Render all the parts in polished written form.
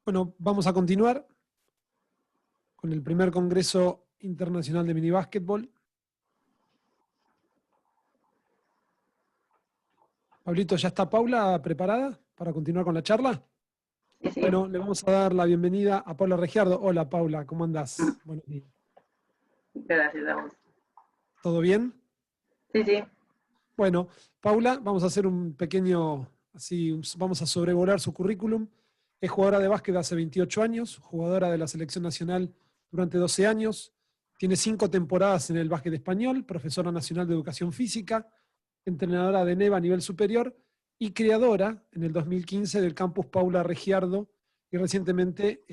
Bueno, vamos a continuar con el primer Congreso Internacional de Minibásquetbol. Pablito, ¿ya está Paula preparada para continuar con la charla? Sí, sí. Bueno, le vamos a dar la bienvenida a Paula Regiardo. Hola Paula, ¿cómo andás? Buenos días. Gracias a vos. ¿Todo bien? Sí, sí. Bueno, Paula, vamos a hacer un pequeño, vamos a sobrevolar su currículum. Es jugadora de básquet hace 28 años, jugadora de la selección nacional durante 12 años, tiene 5 temporadas en el básquet español, profesora nacional de educación física, entrenadora de NEVA a nivel superior y creadora en el 2015 del campus Paula Regiardo y recientemente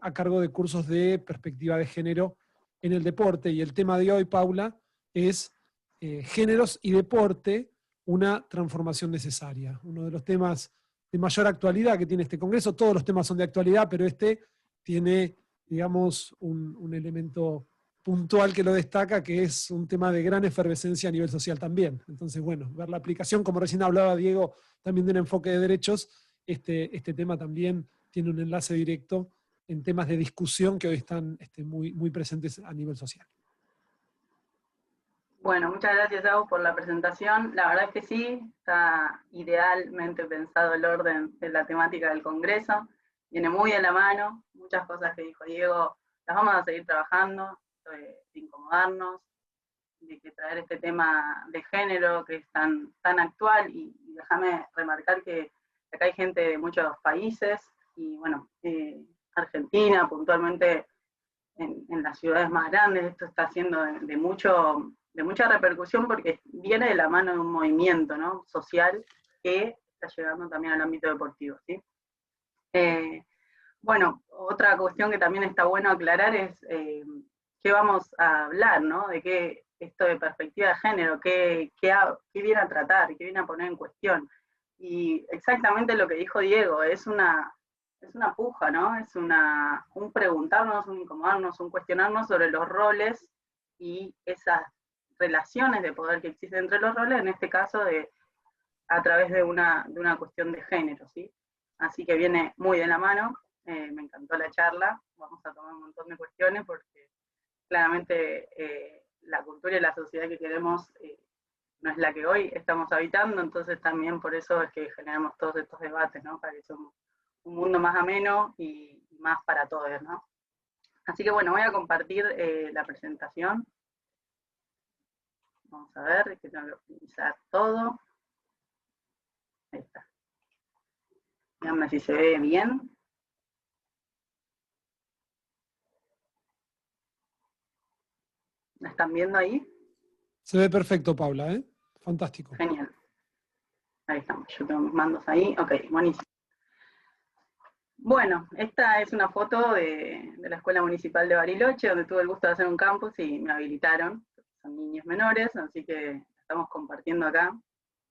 a cargo de cursos de perspectiva de género en el deporte. Y el tema de hoy, Paula, es géneros y deporte, una transformación necesaria. Uno de los temas de mayor actualidad que tiene este Congreso. Todos los temas son de actualidad, pero este tiene, digamos, un elemento puntual que lo destaca, que es un tema de gran efervescencia a nivel social también. Entonces, bueno, ver la aplicación, como recién hablaba Diego, también de un enfoque de derechos, este tema también tiene un enlace directo en temas de discusión que hoy están muy presentes a nivel social. Bueno, muchas gracias, Agus, por la presentación. La verdad es que sí, está idealmente pensado el orden de la temática del Congreso. Viene muy de la mano, muchas cosas que dijo Diego, las vamos a seguir trabajando, de incomodarnos, de que traer este tema de género que es tan actual, y déjame remarcar que acá hay gente de muchos países, y bueno, Argentina puntualmente en las ciudades más grandes, esto está haciendo de mucha repercusión porque viene de la mano de un movimiento, ¿no?, social que está llegando también al ámbito deportivo, ¿sí? Bueno, otra cuestión que también está bueno aclarar es qué vamos a hablar, ¿no? De qué esto de perspectiva de género, qué viene a tratar, qué viene a poner en cuestión. Y exactamente lo que dijo Diego, es una puja, ¿no? Es un preguntarnos, un incomodarnos, un cuestionarnos sobre los roles y esas relaciones de poder que existen entre los roles, en este caso a través de una cuestión de género, ¿sí? Así que viene muy de la mano, me encantó la charla, vamos a tomar un montón de cuestiones porque claramente la cultura y la sociedad que queremos no es la que hoy estamos habitando, entonces también por eso es que generamos todos estos debates, ¿no? Para que sea un mundo más ameno y más para todos, ¿no? Así que bueno, voy a compartir la presentación. Vamos a ver, que tengo que optimizar todo. Ahí está. Díganme si se ve bien. ¿La están viendo ahí? Se ve perfecto, Paula, ¿eh? Fantástico. Genial. Ahí estamos, yo tengo mis mandos ahí. Ok, buenísimo. Bueno, esta es una foto de la Escuela Municipal de Bariloche, donde tuve el gusto de hacer un campus y me habilitaron. Son niños menores, así que estamos compartiendo acá.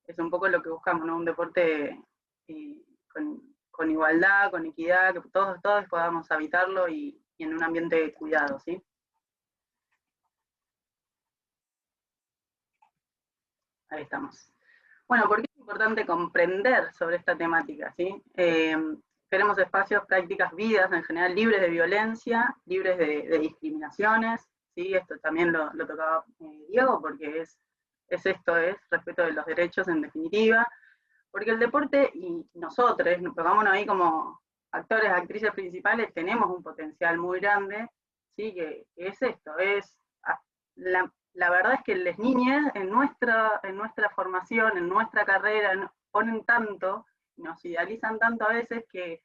Es un poco lo que buscamos, ¿no? Un deporte con igualdad, con equidad, que todos podamos habitarlo y en un ambiente de cuidado, ¿sí? Ahí estamos. Bueno, ¿por qué es importante comprender sobre esta temática, ¿sí? Queremos espacios, prácticas, vidas en general libres de violencia, libres de discriminaciones, ¿sí? Esto también lo tocaba Diego, porque es respeto de los derechos en definitiva, porque el deporte y nosotros, pongámonos ahí como actores, actrices principales, tenemos un potencial muy grande, ¿sí? Que es esto, es la verdad es que las niñas en nuestra formación, en nuestra carrera, ponen tanto, nos idealizan tanto a veces que,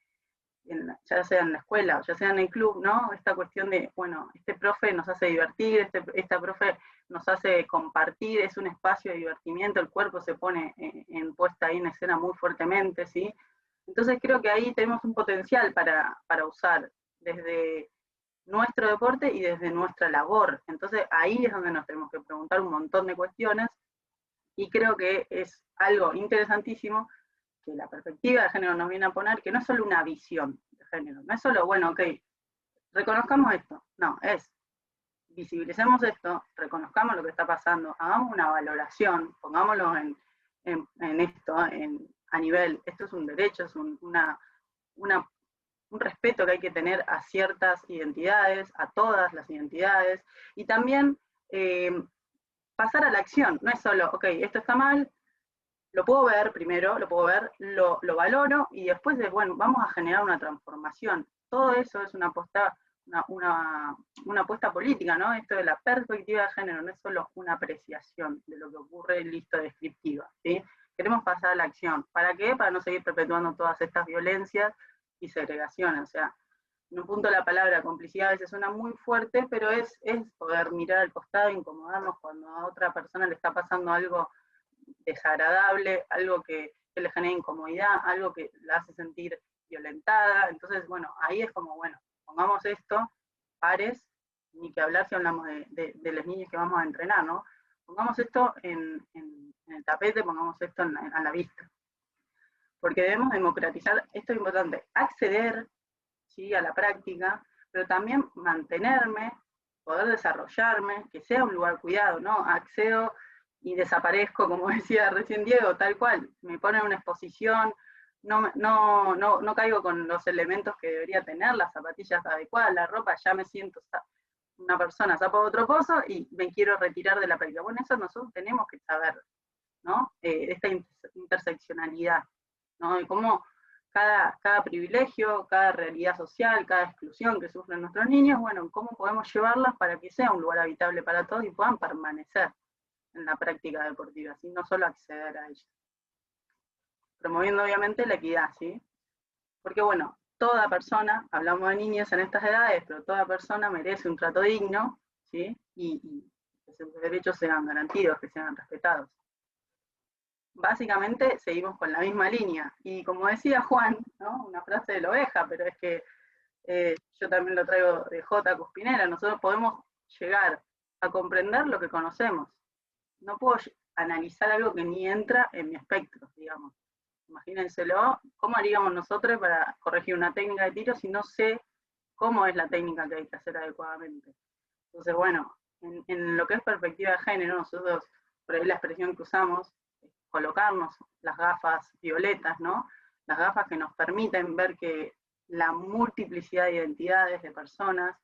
ya sea en la escuela o ya sea en el club, ¿no? Esta cuestión de, bueno, este profe nos hace divertir, esta profe nos hace compartir, es un espacio de divertimiento, el cuerpo se pone en puesta ahí en escena muy fuertemente, ¿sí? Entonces creo que ahí tenemos un potencial para usar desde nuestro deporte y desde nuestra labor. Entonces ahí es donde nos tenemos que preguntar un montón de cuestiones y creo que es algo interesantísimo que la perspectiva de género nos viene a poner, que no es solo una visión de género, no es solo, bueno, ok, reconozcamos esto, no, es visibilicemos esto, reconozcamos lo que está pasando, hagamos una valoración, pongámoslo en esto, a nivel, esto es un derecho, es una un respeto que hay que tener a ciertas identidades, a todas las identidades, y también pasar a la acción. No es solo, ok, esto está mal, lo puedo ver primero, lo puedo ver, lo valoro, y después de, bueno, vamos a generar una transformación. Todo eso es una apuesta política, ¿no? Esto de la perspectiva de género no es solo una apreciación de lo que ocurre en lista descriptiva, ¿sí? Queremos pasar a la acción. ¿Para qué? Para no seguir perpetuando todas estas violencias y segregaciones. O sea, en un punto la palabra complicidad a veces suena muy fuerte, pero es poder mirar al costado, incomodarnos cuando a otra persona le está pasando algo desagradable, algo que le genera incomodidad, algo que la hace sentir violentada. Entonces, bueno, ahí es como, bueno, pongamos esto, pares, ni que hablar si hablamos de los niños que vamos a entrenar, ¿no? Pongamos esto en el tapete, pongamos esto a la vista. Porque debemos democratizar, esto es importante, acceder, ¿sí?, a la práctica, pero también mantenerme, poder desarrollarme, que sea un lugar cuidado, ¿no? Accedo y desaparezco, como decía recién Diego, tal cual, me ponen una exposición, no caigo con los elementos que debería tener, las zapatillas adecuadas, la ropa, ya me siento una persona, zapo otro pozo y me quiero retirar de la práctica. Bueno, eso nosotros tenemos que saber, ¿no? Esta interseccionalidad, ¿no? Y cómo cada privilegio, cada realidad social, cada exclusión que sufren nuestros niños, bueno, cómo podemos llevarlas para que sea un lugar habitable para todos y puedan permanecer en la práctica deportiva, ¿sí? No solo acceder a ella. Promoviendo obviamente la equidad, ¿sí? Porque bueno, toda persona, hablamos de niños en estas edades, pero toda persona merece un trato digno, ¿sí? Y que sus derechos sean garantidos, que sean respetados. Básicamente seguimos con la misma línea. Y como decía Juan, ¿no? Una frase de la oveja, pero es que yo también lo traigo de J. Cuspinera, nosotros podemos llegar a comprender lo que conocemos. No puedo analizar algo que ni entra en mi espectro, digamos. Imagínenselo, ¿cómo haríamos nosotros para corregir una técnica de tiro si no sé cómo es la técnica que hay que hacer adecuadamente? Entonces, bueno, en lo que es perspectiva de género, nosotros, por ahí la expresión que usamos, es colocarnos las gafas violetas, ¿no? Las gafas que nos permiten ver que la multiplicidad de identidades de personas,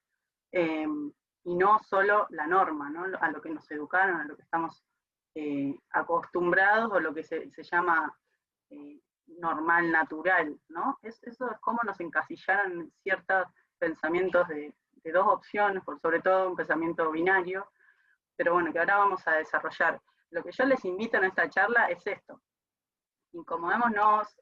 y no solo la norma, ¿no? A lo que nos educaron, a lo que estamos acostumbrados, o lo que se llama normal, natural, ¿no? Eso es como nos encasillaron en ciertos pensamientos de dos opciones, por sobre todo un pensamiento binario, pero bueno, que ahora vamos a desarrollar. Lo que yo les invito en esta charla es esto: incomodémonos,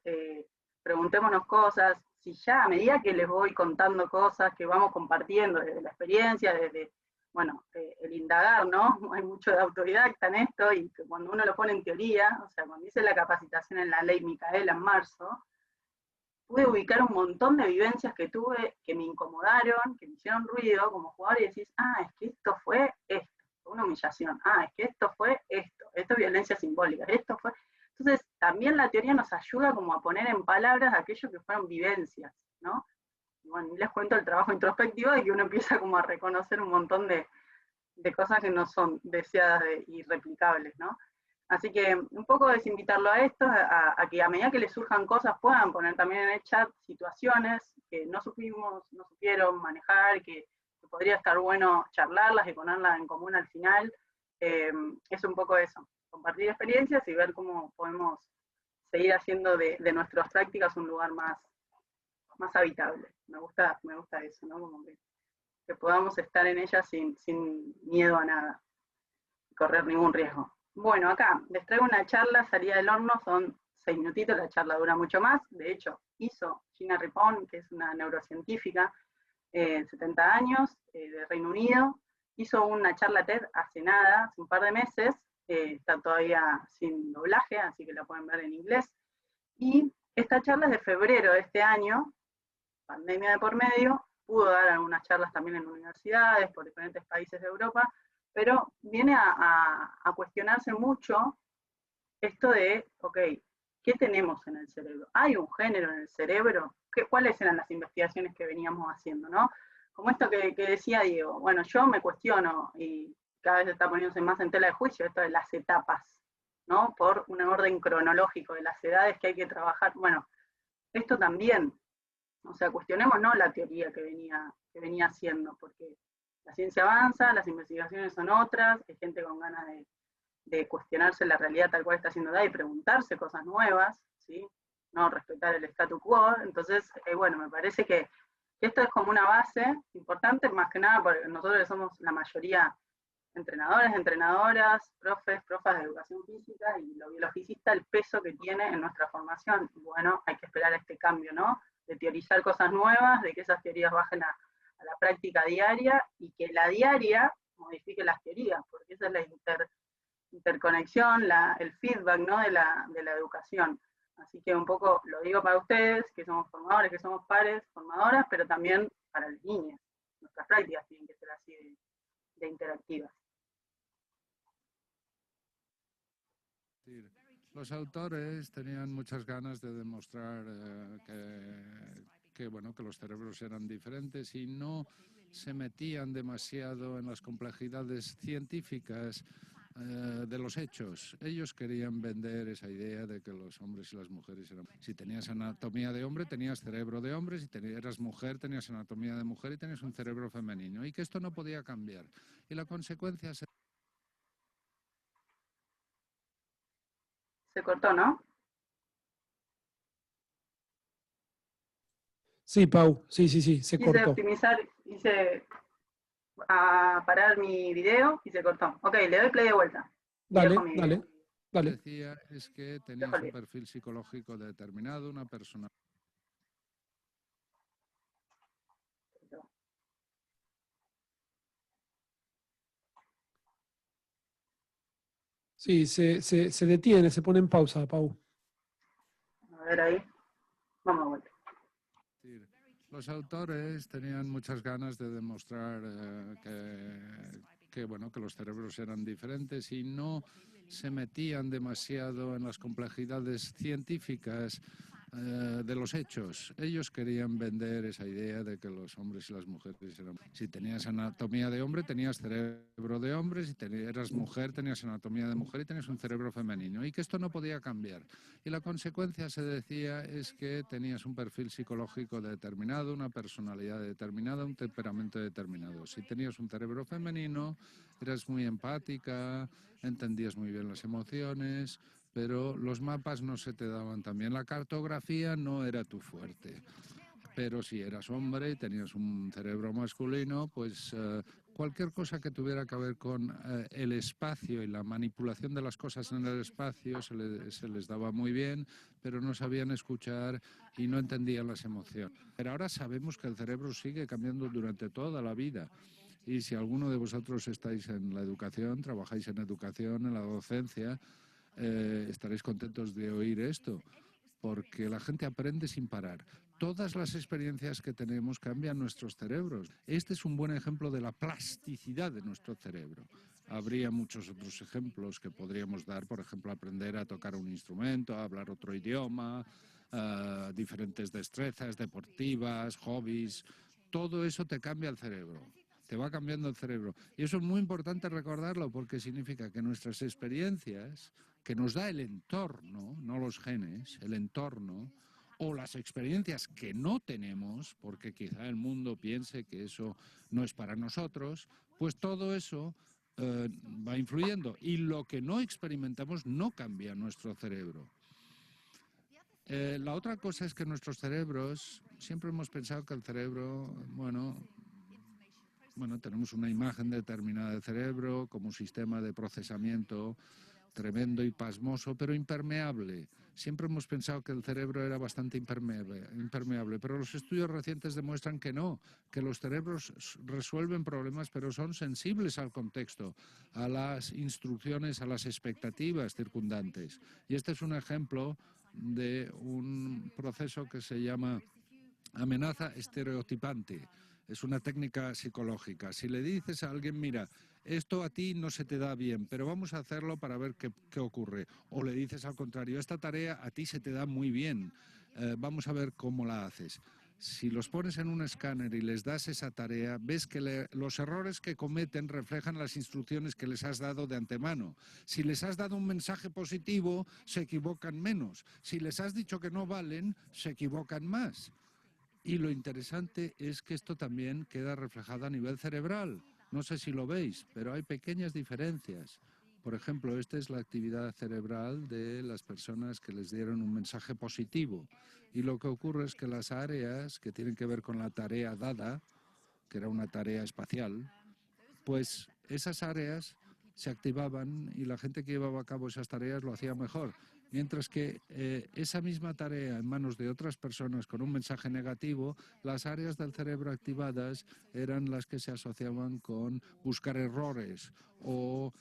preguntémonos cosas, si ya a medida que les voy contando cosas, que vamos compartiendo desde la experiencia, desde, bueno, el indagar, ¿no? Hay mucho de autodidacta en esto, y que cuando uno lo pone en teoría, o sea, cuando hice la capacitación en la ley Micaela en marzo, pude ubicar un montón de vivencias que tuve, que me incomodaron, que me hicieron ruido como jugador, y decís, es que esto fue esto, una humillación, es que esto fue esto es violencia simbólica, esto fue... Entonces, también la teoría nos ayuda como a poner en palabras aquello que fueron vivencias, ¿no? Y bueno, y les cuento el trabajo introspectivo de que uno empieza como a reconocer un montón de cosas que no son deseadas y replicables, ¿no? Así que un poco es invitarlo a esto, a que a medida que les surjan cosas puedan poner también en el chat situaciones que no supieron manejar, que podría estar bueno charlarlas y ponerlas en común al final. Es un poco eso, compartir experiencias y ver cómo podemos seguir haciendo de nuestras prácticas un lugar más habitable. Me gusta eso, ¿no? Como que podamos estar en ellas sin miedo a nada, correr ningún riesgo. Bueno, acá les traigo una charla, salida del horno, son 6 minutitos, la charla dura mucho más. De hecho, hizo Gina Rippon, que es una neurocientífica, 70 años, de Reino Unido, hizo una charla TED hace nada, hace un par de meses, está todavía sin doblaje, así que la pueden ver en inglés. Y esta charla es de febrero de este año, pandemia de por medio, pudo dar algunas charlas también en universidades por diferentes países de Europa, pero viene a cuestionarse mucho esto de, ok, ¿qué tenemos en el cerebro? ¿Hay un género en el cerebro? ¿Cuáles eran las investigaciones que veníamos haciendo, no? Como esto que decía Diego, bueno, yo me cuestiono, y cada vez está poniéndose más en tela de juicio, esto de las etapas, ¿no? Por un orden cronológico de las edades que hay que trabajar. Bueno, esto también O sea, cuestionemos no la teoría que venía haciendo, porque la ciencia avanza, las investigaciones son otras, hay gente con ganas de cuestionarse la realidad tal cual está siendo dada y preguntarse cosas nuevas, ¿sí? No respetar el statu quo. Entonces, bueno, me parece que esto es como una base importante, más que nada porque nosotros somos la mayoría entrenadores, entrenadoras, profas de educación física, y lo biologicista, el peso que tiene en nuestra formación. Y bueno, hay que esperar este cambio, ¿no? De teorizar cosas nuevas, de que esas teorías bajen a la práctica diaria y que la diaria modifique las teorías, porque esa es la interconexión, el feedback, ¿no? de la educación. Así que un poco lo digo para ustedes, que somos formadores, que somos pares, formadoras, pero también para las niñas. Nuestras prácticas tienen que ser así de interactivas. Los autores tenían muchas ganas de demostrar que los cerebros eran diferentes y no se metían demasiado en las complejidades científicas de los hechos. Ellos querían vender esa idea de que los hombres y las mujeres eran... Si tenías anatomía de hombre, tenías cerebro de hombre, si eras mujer, tenías anatomía de mujer y tenías un cerebro femenino, y que esto no podía cambiar. Y la consecuencia... Se cortó, ¿no? Sí, Pau, sí, se cortó. Optimizar, hice a parar mi video y se cortó. Ok, le doy play de vuelta. Dale. Decía es que tenías un perfil psicológico determinado, una persona. Sí, se detiene, se pone en pausa, Pau. A ver ahí. Vamos a vuelta. Los autores tenían muchas ganas de demostrar que los cerebros eran diferentes y no se metían demasiado en las complejidades científicas de los hechos. Ellos querían vender esa idea de que los hombres y las mujeres eran... Si tenías anatomía de hombre, tenías cerebro de hombre, si eras mujer, tenías anatomía de mujer y tenías un cerebro femenino, y que esto no podía cambiar. Y la consecuencia, se decía, es que tenías un perfil psicológico determinado, una personalidad determinada, un temperamento determinado. Si tenías un cerebro femenino, eras muy empática, entendías muy bien las emociones, pero los mapas no se te daban tan bien. La cartografía no era tu fuerte. Pero si eras hombre y tenías un cerebro masculino, pues cualquier cosa que tuviera que ver con el espacio y la manipulación de las cosas en el espacio se les daba muy bien, pero no sabían escuchar y no entendían las emociones. Pero ahora sabemos que el cerebro sigue cambiando durante toda la vida. Y si alguno de vosotros estáis en la educación, trabajáis en educación, en la docencia, estaréis contentos de oír esto, porque la gente aprende sin parar. Todas las experiencias que tenemos cambian nuestros cerebros. Este es un buen ejemplo de la plasticidad de nuestro cerebro. Habría muchos otros ejemplos que podríamos dar, por ejemplo, aprender a tocar un instrumento, a hablar otro idioma, diferentes destrezas deportivas, hobbies. Todo eso te cambia el cerebro. Te va cambiando el cerebro. Y eso es muy importante recordarlo, porque significa que nuestras experiencias que nos da el entorno, no los genes, el entorno, o las experiencias que no tenemos, porque quizá el mundo piense que eso no es para nosotros, pues todo eso va influyendo. Y lo que no experimentamos no cambia nuestro cerebro. La otra cosa es que nuestros cerebros, siempre hemos pensado que el cerebro, tenemos una imagen determinada del cerebro como un sistema de procesamiento tremendo y pasmoso, pero impermeable. Siempre hemos pensado que el cerebro era bastante impermeable, pero los estudios recientes demuestran que no, que los cerebros resuelven problemas, pero son sensibles al contexto, a las instrucciones, a las expectativas circundantes. Y este es un ejemplo de un proceso que se llama amenaza estereotipante. Es una técnica psicológica. Si le dices a alguien, mira, esto a ti no se te da bien, pero vamos a hacerlo para ver qué ocurre. O le dices al contrario, esta tarea a ti se te da muy bien, vamos a ver cómo la haces. Si los pones en un escáner y les das esa tarea, ves que los errores que cometen reflejan las instrucciones que les has dado de antemano. Si les has dado un mensaje positivo, se equivocan menos. Si les has dicho que no valen, se equivocan más. Y lo interesante es que esto también queda reflejado a nivel cerebral. No sé si lo veis, pero hay pequeñas diferencias. Por ejemplo, esta es la actividad cerebral de las personas que les dieron un mensaje positivo. Y lo que ocurre es que las áreas que tienen que ver con la tarea dada, que era una tarea espacial, pues esas áreas se activaban y la gente que llevaba a cabo esas tareas lo hacía mejor. Mientras que esa misma tarea en manos de otras personas con un mensaje negativo, las áreas del cerebro activadas eran las que se asociaban con buscar errores o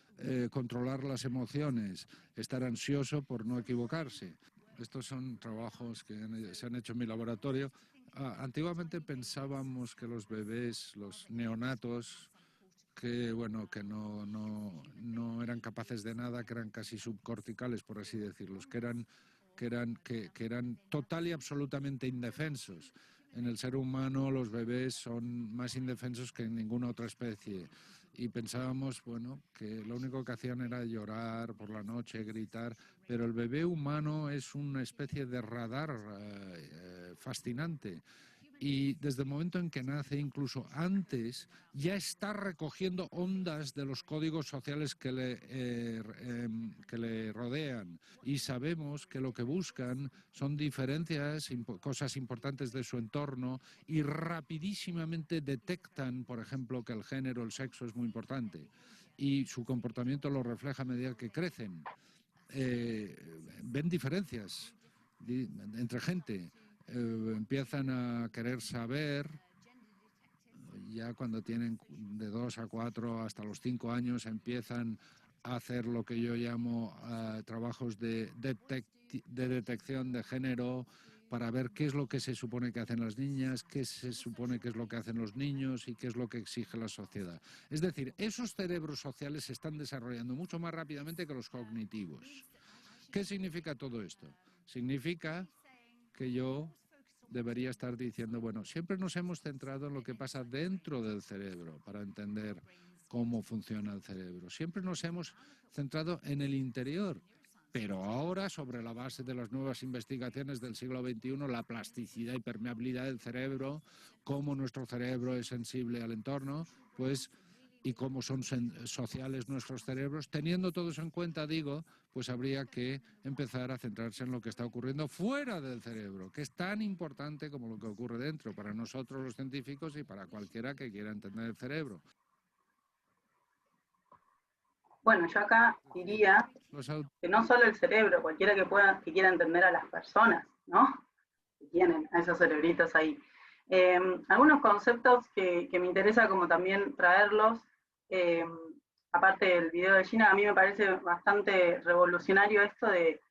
controlar las emociones, estar ansioso por no equivocarse. Estos son trabajos que se han hecho en mi laboratorio. Antiguamente pensábamos que los bebés, los neonatos, que bueno, que no eran capaces de nada, que eran casi subcorticales, por así decirlos, que eran total y absolutamente indefensos. En el ser humano los bebés son más indefensos que en ninguna otra especie. Y pensábamos, bueno, que lo único que hacían era llorar por la noche, gritar, pero el bebé humano es una especie de radar fascinante. Y desde el momento en que nace, incluso antes, ya está recogiendo ondas de los códigos sociales que le rodean. Y sabemos que lo que buscan son diferencias, cosas importantes de su entorno, y rapidísimamente detectan, por ejemplo, que el género, el sexo es muy importante. Y su comportamiento lo refleja a medida que crecen. Ven diferencias entre gente. Empiezan a querer saber, ya cuando tienen de 2 a 4 hasta los 5 años, empiezan a hacer lo que yo llamo trabajos de detección de género, para ver qué es lo que se supone que hacen las niñas, qué se supone que es lo que hacen los niños y qué es lo que exige la sociedad. Es decir, esos cerebros sociales se están desarrollando mucho más rápidamente que los cognitivos. ¿Qué significa todo esto? Significa que yo debería estar diciendo, bueno, siempre nos hemos centrado en lo que pasa dentro del cerebro para entender cómo funciona el cerebro. Siempre nos hemos centrado en el interior, pero ahora, sobre la base de las nuevas investigaciones del siglo XXI, la plasticidad y permeabilidad del cerebro, cómo nuestro cerebro es sensible al entorno, pues, y cómo son sociales nuestros cerebros, teniendo todo eso en cuenta, digo, pues habría que empezar a centrarse en lo que está ocurriendo fuera del cerebro, que es tan importante como lo que ocurre dentro, para nosotros los científicos y para cualquiera que quiera entender el cerebro. Bueno, yo acá diría que no solo el cerebro, cualquiera que quiera entender a las personas, ¿no? Que tienen a esos cerebritos ahí. Algunos conceptos que me interesa como también traerlos, aparte del video de Gina, a mí me parece bastante revolucionario esto de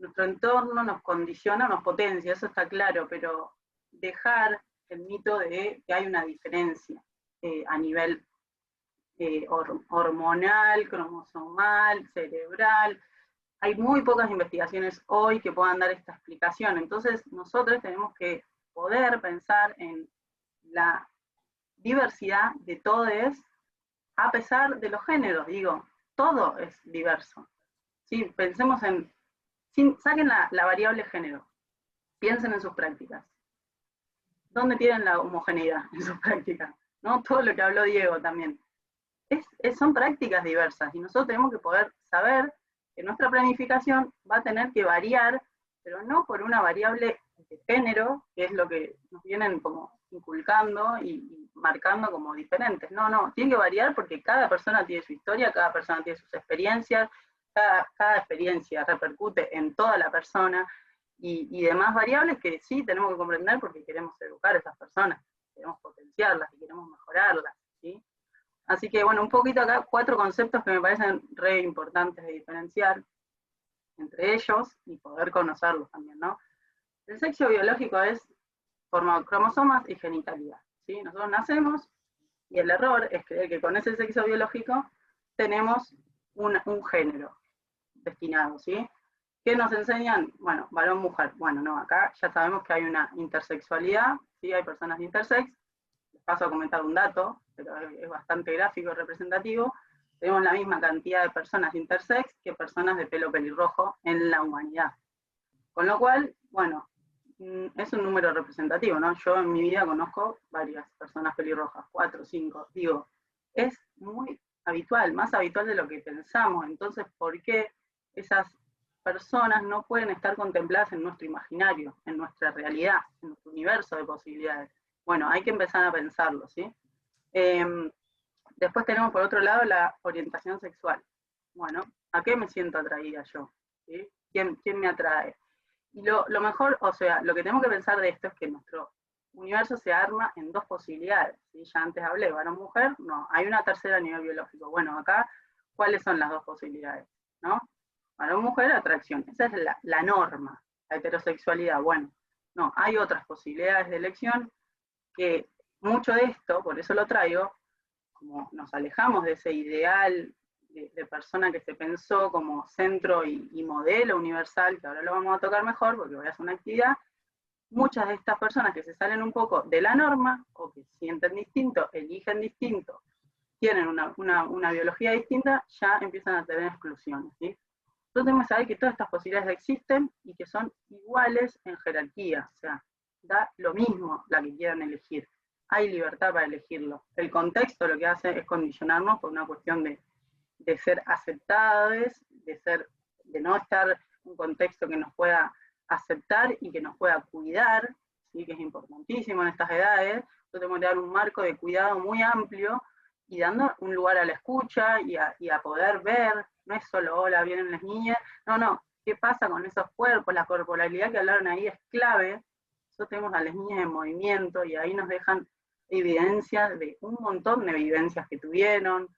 nuestro entorno nos condiciona, nos potencia, eso está claro, pero dejar el mito de que hay una diferencia a nivel hormonal, cromosomal, cerebral. Hay muy pocas investigaciones hoy que puedan dar esta explicación. Entonces, nosotros tenemos que poder pensar en la diversidad de todos, a pesar de los géneros. Digo, todo es diverso. ¿Sí? Pensemos en, saquen la variable género, piensen en sus prácticas. ¿Dónde tienen la homogeneidad en sus prácticas? ¿No? Todo lo que habló Diego también. Son prácticas diversas y nosotros tenemos que poder saber que nuestra planificación va a tener que variar, pero no por una variable de género, que es lo que nos vienen como inculcando y marcando como diferentes. No, tiene que variar porque cada persona tiene su historia, cada persona tiene sus experiencias, cada experiencia repercute en toda la persona y demás variables que sí tenemos que comprender porque queremos educar a esas personas, queremos potenciarlas y queremos mejorarlas, ¿sí? Así que, bueno, un poquito acá, 4 conceptos que me parecen re importantes de diferenciar entre ellos y poder conocerlos también, ¿no? El sexo biológico es formado por cromosomas y genitalidad, ¿sí? Nosotros nacemos y el error es creer que con ese sexo biológico tenemos un género destinado, ¿sí? ¿Qué nos enseñan? Bueno, varón-mujer. Bueno, no, acá ya sabemos que hay una intersexualidad, ¿sí? Hay personas de intersex. Les paso a comentar un dato, pero es bastante gráfico y representativo. Tenemos la misma cantidad de personas intersex que personas de pelo pelirrojo en la humanidad. Con lo cual, bueno, es un número representativo, ¿no? Yo en mi vida conozco varias personas pelirrojas, 4, 5, digo, es muy habitual, más habitual de lo que pensamos. Entonces, ¿por qué esas personas no pueden estar contempladas en nuestro imaginario, en nuestra realidad, en nuestro universo de posibilidades? Bueno, hay que empezar a pensarlo, ¿sí? Después tenemos por otro lado la orientación sexual. Bueno, ¿a qué me siento atraída yo? ¿Sí? ¿Quién me atrae? Y lo mejor, o sea, lo que tenemos que pensar de esto es que nuestro universo se arma en dos posibilidades, ¿sí? Ya antes hablé, varón-mujer, no, hay una tercera a nivel biológico. Bueno, acá, ¿cuáles son las dos posibilidades? ¿No? Varón-mujer, atracción, esa es la norma, la heterosexualidad. Bueno, no, hay otras posibilidades de elección que mucho de esto, por eso lo traigo, como nos alejamos de ese ideal de persona que se pensó como centro y modelo universal, que ahora lo vamos a tocar mejor porque voy a hacer una actividad, muchas de estas personas que se salen un poco de la norma, o que sienten distinto, eligen distinto, tienen una biología distinta, ya empiezan a tener exclusiones, ¿sí? Entonces tenemos que saber que todas estas posibilidades existen y que son iguales en jerarquía, o sea, da lo mismo la que quieran elegir. Hay libertad para elegirlo. El contexto lo que hace es condicionarnos por una cuestión de ser aceptados, de no estar en un contexto que nos pueda aceptar y que nos pueda cuidar, ¿sí? Que es importantísimo en estas edades. Entonces tenemos que dar un marco de cuidado muy amplio y dando un lugar a la escucha y a poder ver, no es solo, hola, vienen las niñas, no, ¿qué pasa con esos cuerpos? La corporalidad que hablaron ahí es clave. Nosotros tenemos a las niñas en movimiento y ahí nos dejan evidencias de un montón de vivencias que tuvieron,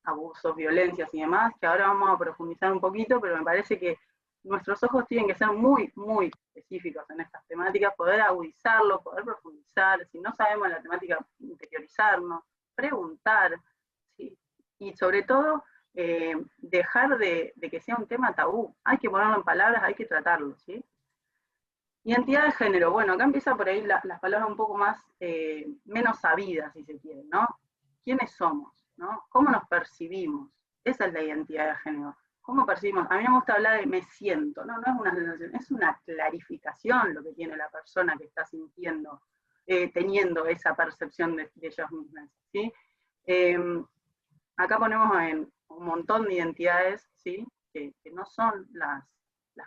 abusos, violencias y demás, que ahora vamos a profundizar un poquito, pero me parece que nuestros ojos tienen que ser muy, muy específicos en estas temáticas, poder agudizarlo, poder profundizar, si no sabemos la temática, interiorizarnos, preguntar, ¿sí? Y sobre todo, dejar de que sea un tema tabú, hay que ponerlo en palabras, hay que tratarlo, ¿sí? Identidad de género, bueno, acá empieza por ahí las palabras un poco más, menos sabidas, si se quiere, ¿no? ¿Quiénes somos? ¿No? ¿Cómo nos percibimos? Esa es la identidad de género. ¿Cómo percibimos? A mí me gusta hablar de me siento, ¿no? No es una sensación, es una clarificación lo que tiene la persona que está sintiendo, teniendo esa percepción de ellos mismos, ¿sí? Acá ponemos en un montón de identidades, ¿sí? Que no son las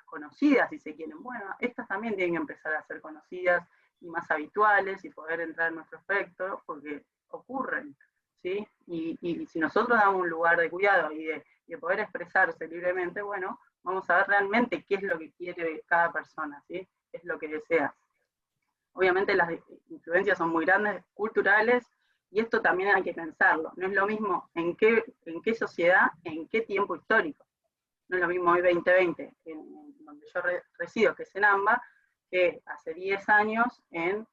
conocidas, si se quieren. Bueno, estas también tienen que empezar a ser conocidas y más habituales y poder entrar en nuestro espectro, porque ocurren, ¿sí? Y si nosotros damos un lugar de cuidado y de poder expresarse libremente, bueno, vamos a ver realmente qué es lo que quiere cada persona, ¿sí? Qué es lo que desea. Obviamente las influencias son muy grandes, culturales, y esto también hay que pensarlo. No es lo mismo en qué sociedad, en qué tiempo histórico. No es lo mismo hoy 2020, en donde yo resido, que es en AMBA, que hace 10 años en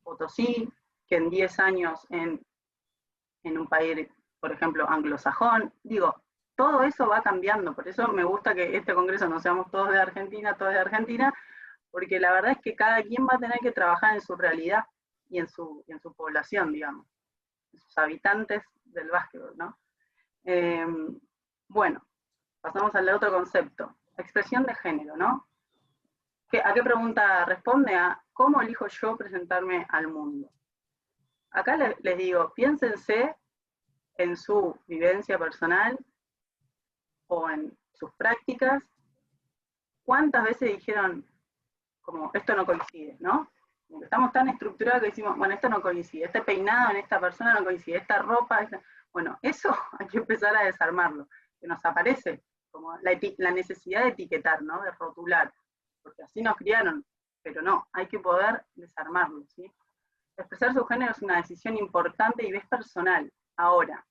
Potosí, que en 10 años en un país, por ejemplo, anglosajón. Digo, todo eso va cambiando, por eso me gusta que este congreso no seamos todos de Argentina, porque la verdad es que cada quien va a tener que trabajar en su realidad y en su población, digamos, en sus habitantes del básquetbol, ¿no? Bueno, pasamos al otro concepto, expresión de género, ¿no? ¿A qué pregunta responde? A ¿cómo elijo yo presentarme al mundo? Acá les digo, piénsense en su vivencia personal o en sus prácticas, ¿cuántas veces dijeron, como, esto no coincide, ¿no? Estamos tan estructurados que decimos, bueno, esto no coincide, este peinado en esta persona no coincide, esta ropa, bueno, eso hay que empezar a desarmarlo, que nos aparece como la necesidad de etiquetar, ¿no? De rotular, porque así nos criaron, pero no, hay que poder desarmarlo, ¿sí? Expresar su género es una decisión importante y es personal. Ahora,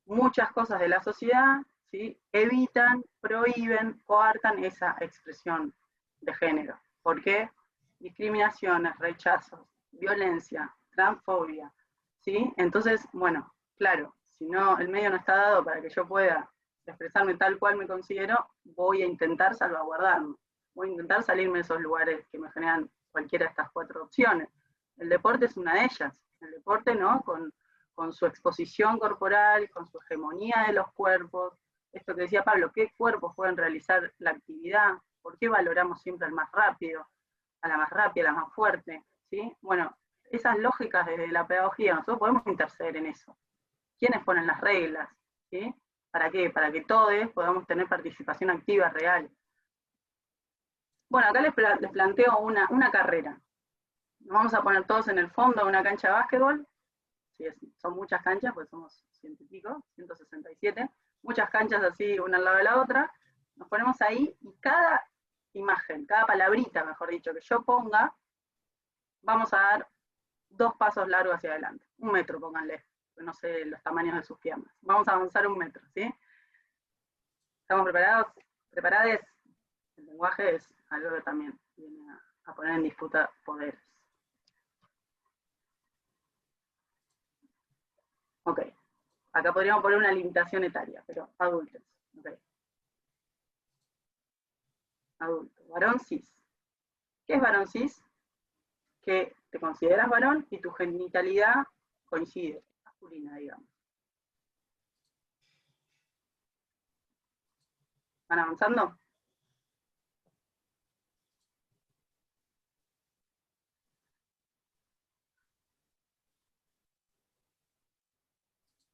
muchas cosas de la sociedad, ¿sí? Evitan, prohíben, coartan esa expresión de género. ¿Por qué? Discriminaciones, rechazos, violencia, transfobia, ¿sí? Entonces, bueno, claro, si no, el medio no está dado para que yo pueda expresarme tal cual me considero, voy a intentar salvaguardarme, voy a intentar salirme de esos lugares que me generan cualquiera de estas 4 opciones. El deporte es una de ellas, el deporte, ¿no? Con su exposición corporal, con su hegemonía de los cuerpos, esto que decía Pablo, ¿qué cuerpos pueden realizar la actividad? ¿Por qué valoramos siempre al más rápido, a la más rápida, a la más fuerte, ¿sí? Bueno, esas lógicas desde la pedagogía, nosotros podemos interceder en eso. ¿Quiénes ponen las reglas? ¿Sí? ¿Para qué? Para que todos podamos tener participación activa real. Bueno, acá les planteo una carrera. Nos vamos a poner todos en el fondo de una cancha de básquetbol. Sí, son muchas canchas, pues somos 100 y pico, 167. Muchas canchas así, una al lado de la otra. Nos ponemos ahí y cada imagen, cada palabrita, mejor dicho, que yo ponga, vamos a dar 2 pasos largos hacia adelante. 1 metro, pónganle. No sé los tamaños de sus piernas. Vamos a avanzar 1 metro, ¿sí? ¿Estamos preparados? ¿Preparados? El lenguaje es algo que también viene a poner en disputa poderes. Ok. Acá podríamos poner una limitación etaria, pero adultos. Ok. Adulto. Varón cis. ¿Qué es varón cis? Que te consideras varón y tu genitalidad coincide, masculina, digamos. ¿Van avanzando?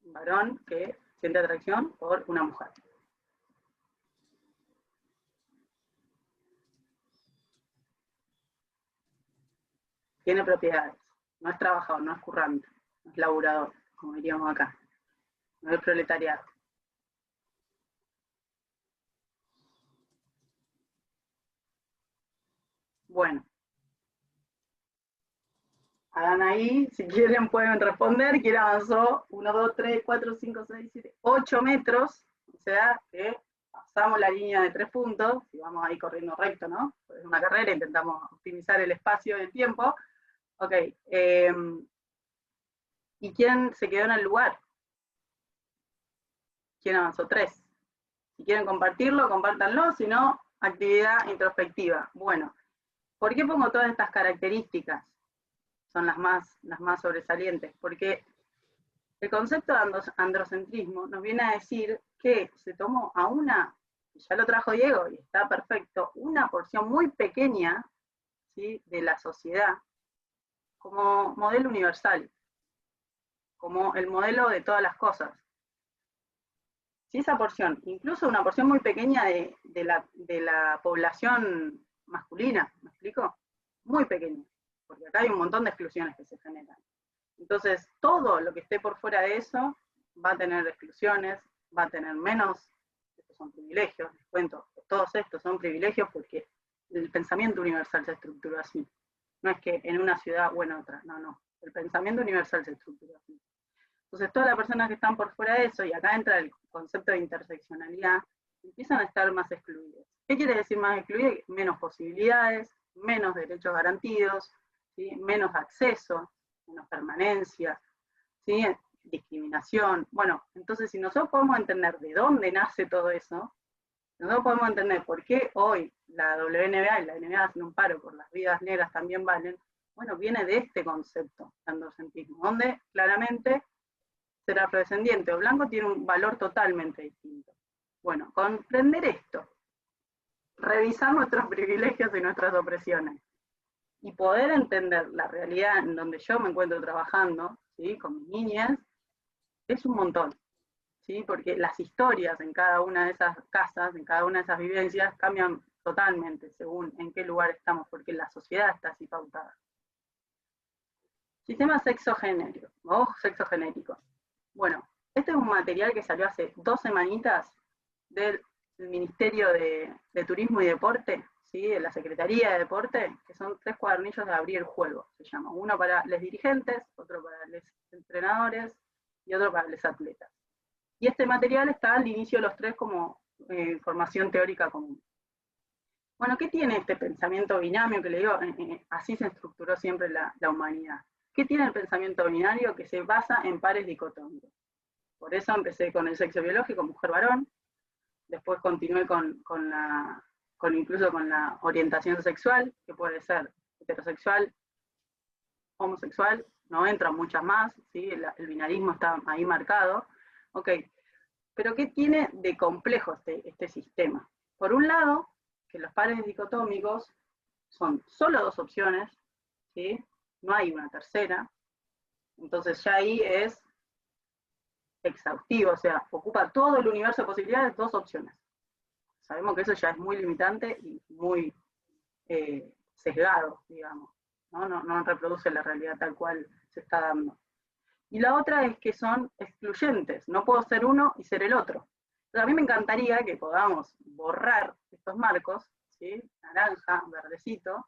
Un varón que siente atracción por una mujer. Tiene propiedades. No es trabajador, no es currante, no es laburador, como diríamos acá. No es proletariado. Bueno. Hagan ahí, si quieren pueden responder. ¿Quién avanzó? 1, 2, 3, 4, 5, 6, 7, 8 metros. O sea que pasamos la línea de 3 puntos, y vamos ahí corriendo recto, ¿no? Es una carrera, intentamos optimizar el espacio y el tiempo. Ok. ¿Y quién se quedó en el lugar? ¿Quién avanzó? 3. Si quieren compartirlo, compártanlo, si no, actividad introspectiva. Bueno, ¿por qué pongo todas estas características? Son las más sobresalientes, porque el concepto de androcentrismo nos viene a decir que se tomó a una, ya lo trajo Diego y está perfecto, una porción muy pequeña, ¿sí?, de la sociedad como modelo universal, como el modelo de todas las cosas. Si esa porción, incluso una porción muy pequeña de la población masculina, ¿me explico? Muy pequeña, porque acá hay un montón de exclusiones que se generan. Entonces, todo lo que esté por fuera de eso va a tener exclusiones, va a tener menos, estos son privilegios, les cuento, todos estos son privilegios porque el pensamiento universal se estructuró así. No es que en una ciudad o en otra, no. El pensamiento universal se estructuró así. Entonces, todas las personas que están por fuera de eso, y acá entra el concepto de interseccionalidad, empiezan a estar más excluidas. ¿Qué quiere decir más excluidas? Menos posibilidades, menos derechos garantidos, ¿sí?, menos acceso, menos permanencia, ¿sí?, discriminación. Bueno, entonces si nosotros podemos entender de dónde nace todo eso, nosotros podemos entender por qué hoy la WNBA y la NBA hacen un paro por las vidas negras también valen. Bueno, viene de este concepto de androcentrismo, donde claramente ser afrodescendiente o blanco tiene un valor totalmente distinto. Bueno, comprender esto, revisar nuestros privilegios y nuestras opresiones, y poder entender la realidad en donde yo me encuentro trabajando, ¿sí?, con mis niñas, es un montón, ¿sí?, porque las historias en cada una de esas casas, en cada una de esas vivencias, cambian totalmente según en qué lugar estamos, porque la sociedad está así pautada. Sistema sexogenérico, o sexogenérico. Bueno, este es un material que salió hace 2 semanitas del Ministerio de Turismo y Deporte, ¿sí?, de la Secretaría de Deporte, que son 3 cuadernillos de abrir el juego, se llama. Uno para los dirigentes, otro para los entrenadores y otro para los atletas. Y este material está al inicio de los 3 como formación teórica común. Bueno, ¿qué tiene este pensamiento binomio que le digo? Así se estructuró siempre la humanidad. ¿Qué tiene el pensamiento binario? Que se basa en pares dicotómicos. Por eso empecé con el sexo biológico, mujer-varón, después continué incluso con la orientación sexual, que puede ser heterosexual, homosexual, no entran muchas más, ¿sí?, el binarismo está ahí marcado. Ok, pero ¿qué tiene de complejo este sistema? Por un lado, que los pares dicotómicos son solo 2 opciones, ¿sí? No hay una tercera, entonces ya ahí es exhaustivo, o sea, ocupa todo el universo de posibilidades, 2 opciones. Sabemos que eso ya es muy limitante y muy sesgado, digamos, no reproduce la realidad tal cual se está dando. Y la otra es que son excluyentes, no puedo ser uno y ser el otro. Entonces a mí me encantaría que podamos borrar estos marcos, ¿sí? Naranja, verdecito,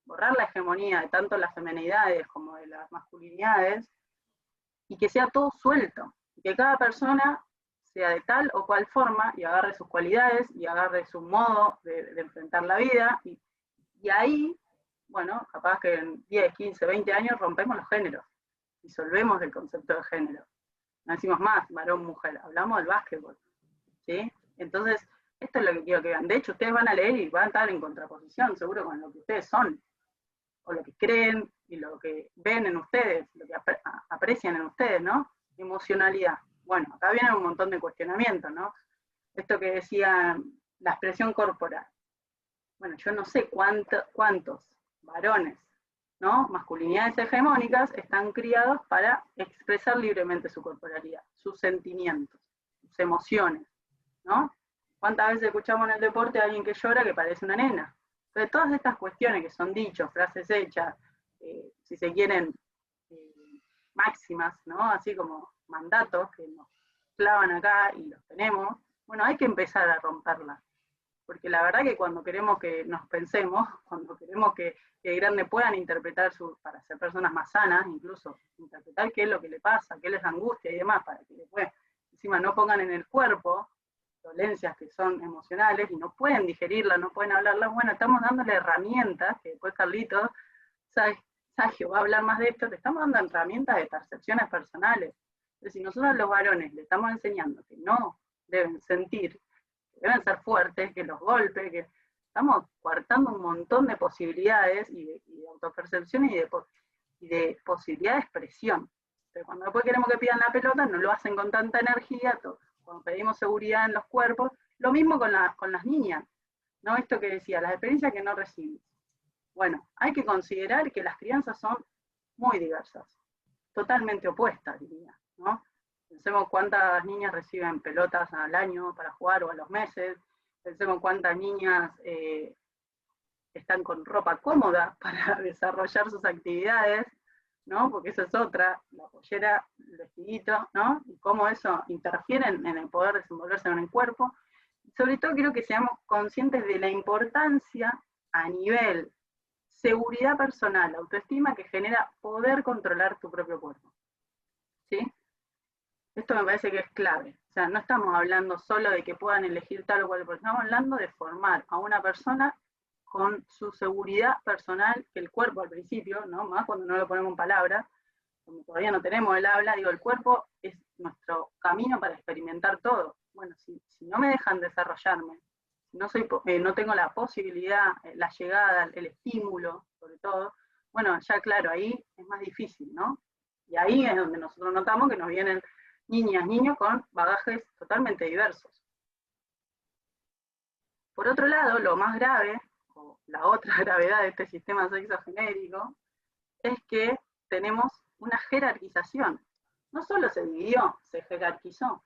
borrar la hegemonía de tanto las feminidades como de las masculinidades, y que sea todo suelto, y que cada persona sea de tal o cual forma, y agarre sus cualidades, y agarre su modo de enfrentar la vida, y ahí, bueno, capaz que en 10, 15, 20 años rompemos los géneros, disolvemos el concepto de género. No decimos más varón, mujer, hablamos del básquetbol, ¿sí? Entonces, esto es lo que quiero que vean. De hecho, ustedes van a leer y van a estar en contraposición, seguro, con lo que ustedes son, o lo que creen, y lo que ven en ustedes, lo que aprecian en ustedes, ¿no? Emocionalidad. Bueno, acá viene un montón de cuestionamientos, ¿no? Esto que decía la expresión corporal. Bueno, yo no sé cuántos varones, ¿no? Masculinidades hegemónicas están criados para expresar libremente su corporalidad, sus sentimientos, sus emociones, ¿no? ¿Cuántas veces escuchamos en el deporte a alguien que llora que parece una nena? Entonces, todas estas cuestiones que son dichos, frases hechas, si se quieren, máximas, ¿no? Así como mandatos que nos clavan acá y los tenemos, bueno, hay que empezar a romperlas. Porque la verdad que cuando queremos que nos pensemos, cuando queremos que grandes puedan interpretar, para ser personas más sanas, incluso interpretar qué es lo que le pasa, qué les angustia y demás, para que después encima no pongan en el cuerpo dolencias que son emocionales y no pueden digerirlas, no pueden hablarlas, bueno, estamos dándole herramientas, que después Carlitos, Sagio va a hablar más de esto, le estamos dando herramientas de percepciones personales. Entonces, si nosotros los varones le estamos enseñando que no deben sentir, que deben ser fuertes, que los golpes, que estamos coartando un montón de posibilidades y de autopercepción y de posibilidad de expresión. Pero cuando después queremos que pidan la pelota, no lo hacen con tanta energía, cuando pedimos seguridad en los cuerpos, lo mismo con las niñas, ¿no? Esto que decía, las experiencias que no reciben. Bueno, hay que considerar que las crianzas son muy diversas, totalmente opuestas, diría, ¿no? Pensemos cuántas niñas reciben pelotas al año para jugar o a los meses, pensemos cuántas niñas están con ropa cómoda para desarrollar sus actividades, ¿no? Porque esa es otra, la pollera, el vestidito, ¿no? Y cómo eso interfiere en el poder desenvolverse en el cuerpo. Sobre todo quiero que seamos conscientes de la importancia a nivel seguridad personal, autoestima, que genera poder controlar tu propio cuerpo. ¿Sí? Esto me parece que es clave. O sea, no estamos hablando solo de que puedan elegir tal o cual, porque estamos hablando de formar a una persona con su seguridad personal, que el cuerpo al principio, ¿no? Más cuando no lo ponemos en palabras, como todavía no tenemos el habla, digo, el cuerpo es nuestro camino para experimentar todo. Bueno, si no me dejan desarrollarme, si no tengo la posibilidad, la llegada, el estímulo, sobre todo, bueno, ya claro, ahí es más difícil, ¿no? Y ahí es donde nosotros notamos que nos vienen niñas, niños con bagajes totalmente diversos. Por otro lado, lo más grave, o la otra gravedad de este sistema sexogenérico, es que tenemos una jerarquización. No solo se dividió, se jerarquizó.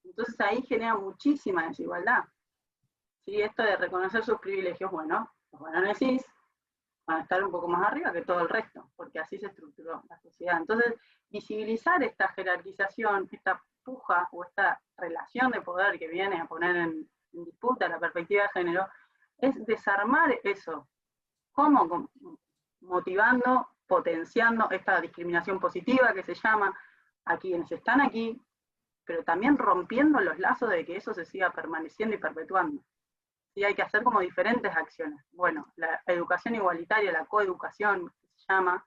Entonces ahí genera muchísima desigualdad. ¿Sí? Esto de reconocer sus privilegios, bueno, los varones cis van a estar un poco más arriba que todo el resto, porque así se estructuró la sociedad. Entonces, visibilizar esta jerarquización, esta puja o esta relación de poder que viene a poner en disputa la perspectiva de género, es desarmar eso. ¿Cómo? Motivando, potenciando esta discriminación positiva que se llama a quienes están aquí, pero también rompiendo los lazos de que eso se siga permaneciendo y perpetuando. ¿Sí? Hay que hacer como diferentes acciones. Bueno, la educación igualitaria, la coeducación, que se llama,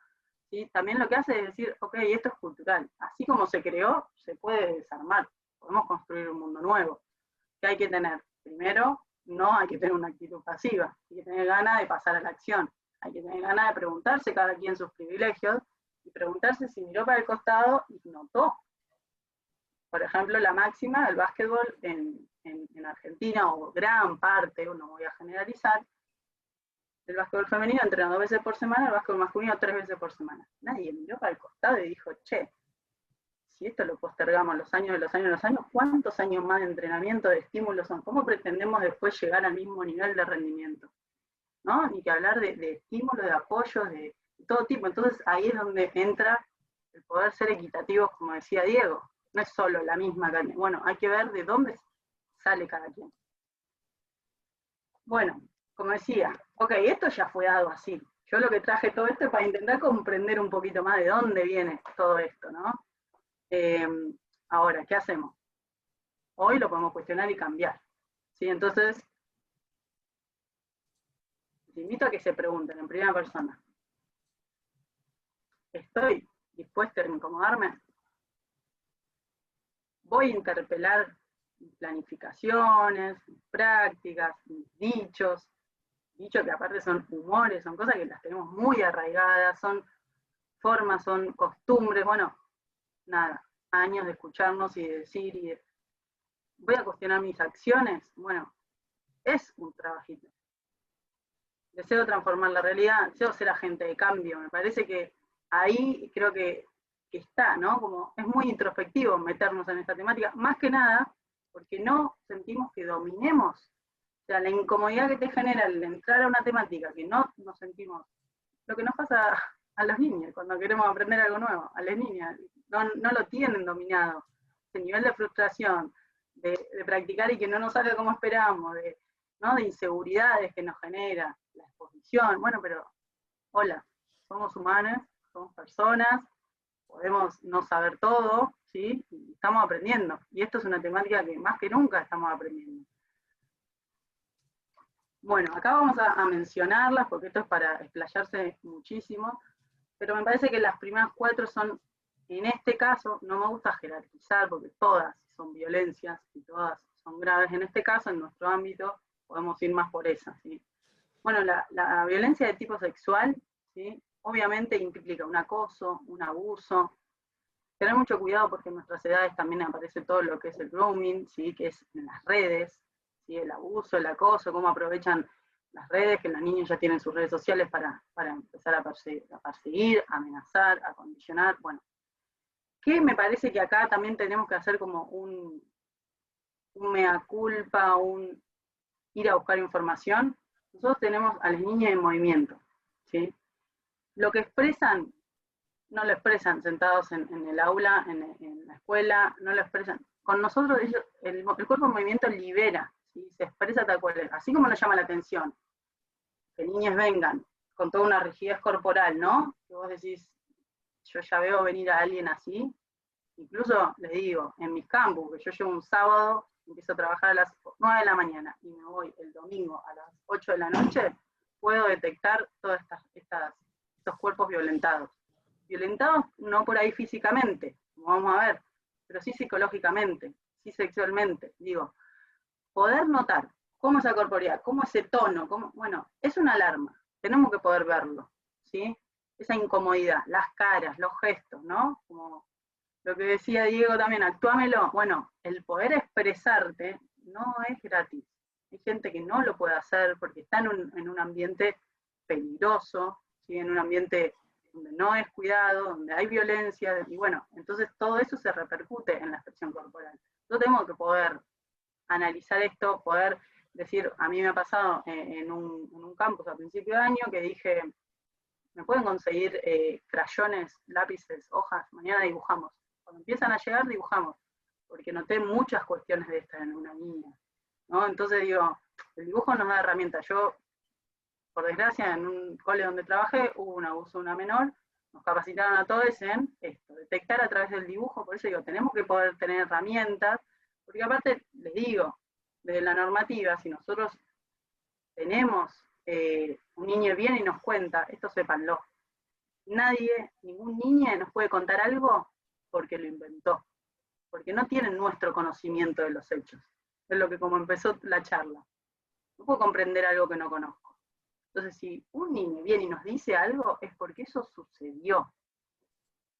¿sí? También lo que hace es decir, ok, esto es cultural. Así como se creó, se puede desarmar. Podemos construir un mundo nuevo. ¿Qué hay que tener? Primero, no hay que tener una actitud pasiva. Hay que tener ganas de pasar a la acción. Hay que tener ganas de preguntarse cada quien sus privilegios y preguntarse si miró para el costado y notó. Por ejemplo, la máxima del básquetbol en Argentina, o gran parte, no voy a generalizar, El básquetbol femenino entrena 2 veces por semana, el básquetbol masculino 3 veces por semana. Nadie miró para el costado y dijo, che, si esto lo postergamos los años, ¿cuántos años más de entrenamiento, de estímulos son? ¿Cómo pretendemos después llegar al mismo nivel de rendimiento? ¿No? Ni que hablar de estímulos, de apoyos, de todo tipo. Entonces ahí es donde entra el poder ser equitativos, como decía Diego. No es solo la misma cantidad. Bueno, hay que ver de dónde sale cada quien. Bueno, como decía, ok, esto ya fue dado así. Yo lo que traje todo esto es para intentar comprender un poquito más de dónde viene todo esto, ¿no? Ahora, ¿qué hacemos? Hoy lo podemos cuestionar y cambiar. ¿Sí? Entonces, les invito a que se pregunten en primera persona. ¿Estoy dispuesta a incomodarme? ¿Voy a interpelar mis planificaciones, mis prácticas, mis dichos que aparte son humores, son cosas que las tenemos muy arraigadas, son formas, son costumbres, bueno, nada, años de escucharnos y de decir, voy a cuestionar mis acciones, bueno, es un trabajito. Deseo transformar la realidad, deseo ser agente de cambio, me parece que ahí creo que está, ¿no? Como es muy introspectivo meternos en esta temática, más que nada porque no sentimos que dominemos. O sea, la incomodidad que te genera el entrar a una temática que no nos sentimos, lo que nos pasa a los niños cuando queremos aprender algo nuevo, a las niñas, no lo tienen dominado. Ese nivel de frustración, de practicar y que no nos salga como esperamos, ¿no? De inseguridades que nos genera, la exposición, bueno, pero hola, somos humanos, somos personas, podemos no saber todo, ¿sí? Y estamos aprendiendo. Y esto es una temática que más que nunca estamos aprendiendo. Bueno, acá vamos a mencionarlas porque esto es para explayarse muchísimo, pero me parece que las primeras 4 son, en este caso, no me gusta jerarquizar porque todas son violencias y todas son graves. En este caso, en nuestro ámbito, podemos ir más por esas, ¿sí? Bueno, la violencia de tipo sexual, ¿sí? Obviamente implica un acoso, un abuso. Tener mucho cuidado porque en nuestras edades también aparece todo lo que es el grooming, ¿sí? Que es en las redes, ¿sí? El abuso, el acoso, cómo aprovechan las redes, que los niños ya tienen sus redes sociales para empezar a perseguir, a amenazar, a condicionar. Bueno, que me parece que acá también tenemos que hacer como un mea culpa, un ir a buscar información. Nosotros tenemos a las niñas en movimiento, ¿sí? Lo que expresan, no lo expresan sentados en el aula, en la escuela, no lo expresan. Con nosotros ellos, el cuerpo en movimiento libera, ¿sí? Se expresa tal cual es. Así como nos llama la atención que niñas vengan con toda una rigidez corporal, ¿no? Que vos decís, yo ya veo venir a alguien así. Incluso les digo, en mis campus, que yo llevo un sábado, empiezo a trabajar a las 9 de la mañana y me voy el domingo a las 8 de la noche, puedo detectar todos estos cuerpos violentados. Violentados no por ahí físicamente, como vamos a ver, pero sí psicológicamente, sí sexualmente. Digo, poder notar cómo esa corporeidad, cómo ese tono, bueno, es una alarma, tenemos que poder verlo, ¿sí? Esa incomodidad, las caras, los gestos, ¿no? Como lo que decía Diego también, actuámelo. Bueno, el poder expresarte no es gratis. Hay gente que no lo puede hacer porque está en un ambiente peligroso, ¿sí? En un ambiente donde no es cuidado, donde hay violencia, y bueno, entonces todo eso se repercute en la expresión corporal. Yo tengo que poder analizar esto, poder decir, a mí me ha pasado en un campus a principio de año que dije, ¿me pueden conseguir crayones, lápices, hojas? Mañana dibujamos. Cuando empiezan a llegar, dibujamos, porque noté muchas cuestiones de estas en una niña, ¿no? Entonces digo, el dibujo nos da herramientas. Yo, por desgracia, en un cole donde trabajé, hubo un abuso de una menor, nos capacitaron a todos en esto, detectar a través del dibujo. Por eso digo, tenemos que poder tener herramientas, porque aparte, les digo, desde la normativa, si nosotros tenemos un niño viene y nos cuenta, esto sépanlo, nadie, ningún niño nos puede contar algo porque lo inventó, porque no tienen nuestro conocimiento de los hechos. Es lo que como empezó la charla. No puedo comprender algo que no conozco. Entonces, si un niño viene y nos dice algo, es porque eso sucedió.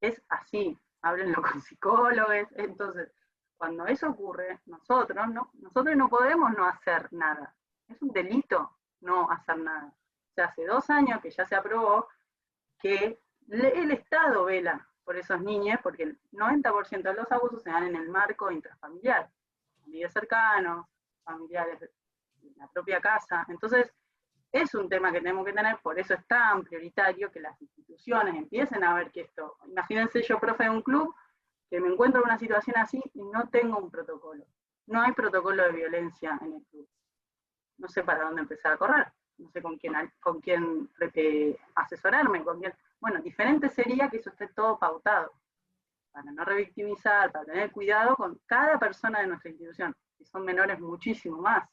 Es así, háblenlo con psicólogos. Entonces, cuando eso ocurre, nosotros no podemos no hacer nada. Es un delito no hacer nada. O sea, hace 2 años que ya se aprobó que el Estado vela por esos niños, porque el 90% de los abusos se dan en el marco intrafamiliar, familiares cercanos, familiares de la propia casa. Entonces, es un tema que tenemos que tener, por eso es tan prioritario que las instituciones empiecen a ver que esto, imagínense yo, profe de un club, que me encuentro en una situación así y no tengo un protocolo. No hay protocolo de violencia en el club. No sé para dónde empezar a correr, no sé con quién asesorarme, con quién. Bueno, diferente sería que eso esté todo pautado, para no revictimizar, para tener cuidado con cada persona de nuestra institución, que son menores muchísimo más.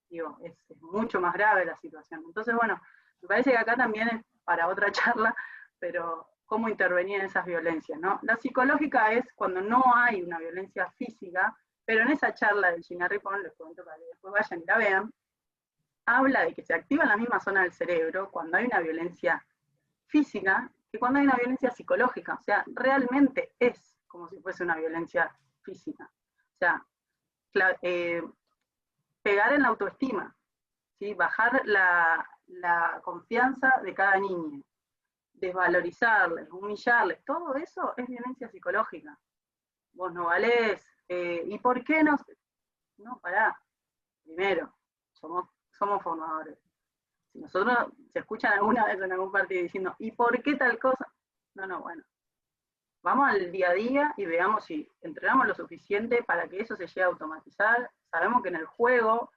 Digo, es mucho más grave la situación. Entonces, bueno, me parece que acá también es para otra charla, pero cómo intervenir en esas violencias, ¿no? La psicológica es cuando no hay una violencia física, pero en esa charla de Gina Rippon, les cuento para que después vayan y la vean, habla de que se activa en la misma zona del cerebro cuando hay una violencia física que cuando hay una violencia psicológica. O sea, realmente es como si fuese una violencia física. O sea, pegar en la autoestima, ¿sí? Bajar la confianza de cada niño, desvalorizarles, humillarles, todo eso es violencia psicológica. Vos no valés, ¿y por qué no? No, pará. Primero, somos formadores. Si nosotros se escuchan alguna vez en algún partido diciendo, ¿y por qué tal cosa? No, bueno. Vamos al día a día y veamos si entrenamos lo suficiente para que eso se llegue a automatizar. Sabemos que en el juego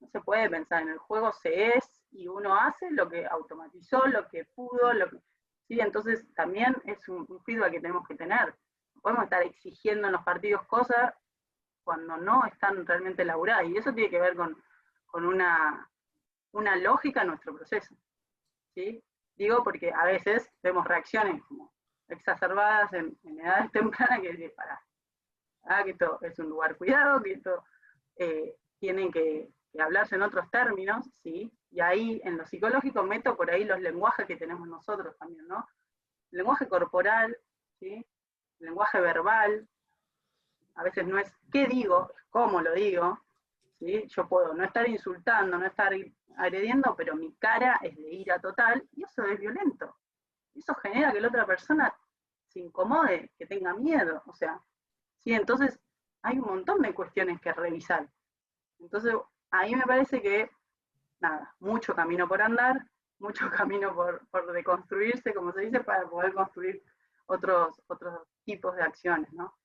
no se puede pensar, en el juego se es y uno hace lo que automatizó, lo que pudo, ¿sí? Entonces también es un feedback que tenemos que tener. No podemos estar exigiendo en los partidos cosas cuando no están realmente elaboradas. Y eso tiene que ver con una lógica en nuestro proceso, ¿sí? Digo porque a veces vemos reacciones como exacerbadas en edades tempranas que dicen, que esto es un lugar cuidado, que esto tienen que hablarse en otros términos, ¿sí? Y ahí en lo psicológico meto por ahí los lenguajes que tenemos nosotros también, ¿no? El lenguaje corporal, ¿sí? El lenguaje verbal, a veces no es qué digo, es cómo lo digo, ¿sí? Yo puedo no estar insultando, no estar agrediendo, pero mi cara es de ira total, y eso es violento. Eso genera que la otra persona se incomode, que tenga miedo, o sea, ¿sí? Entonces hay un montón de cuestiones que revisar. Entonces, ahí me parece que, nada, mucho camino por andar, mucho camino por deconstruirse, como se dice, para poder construir otros tipos de acciones, ¿no?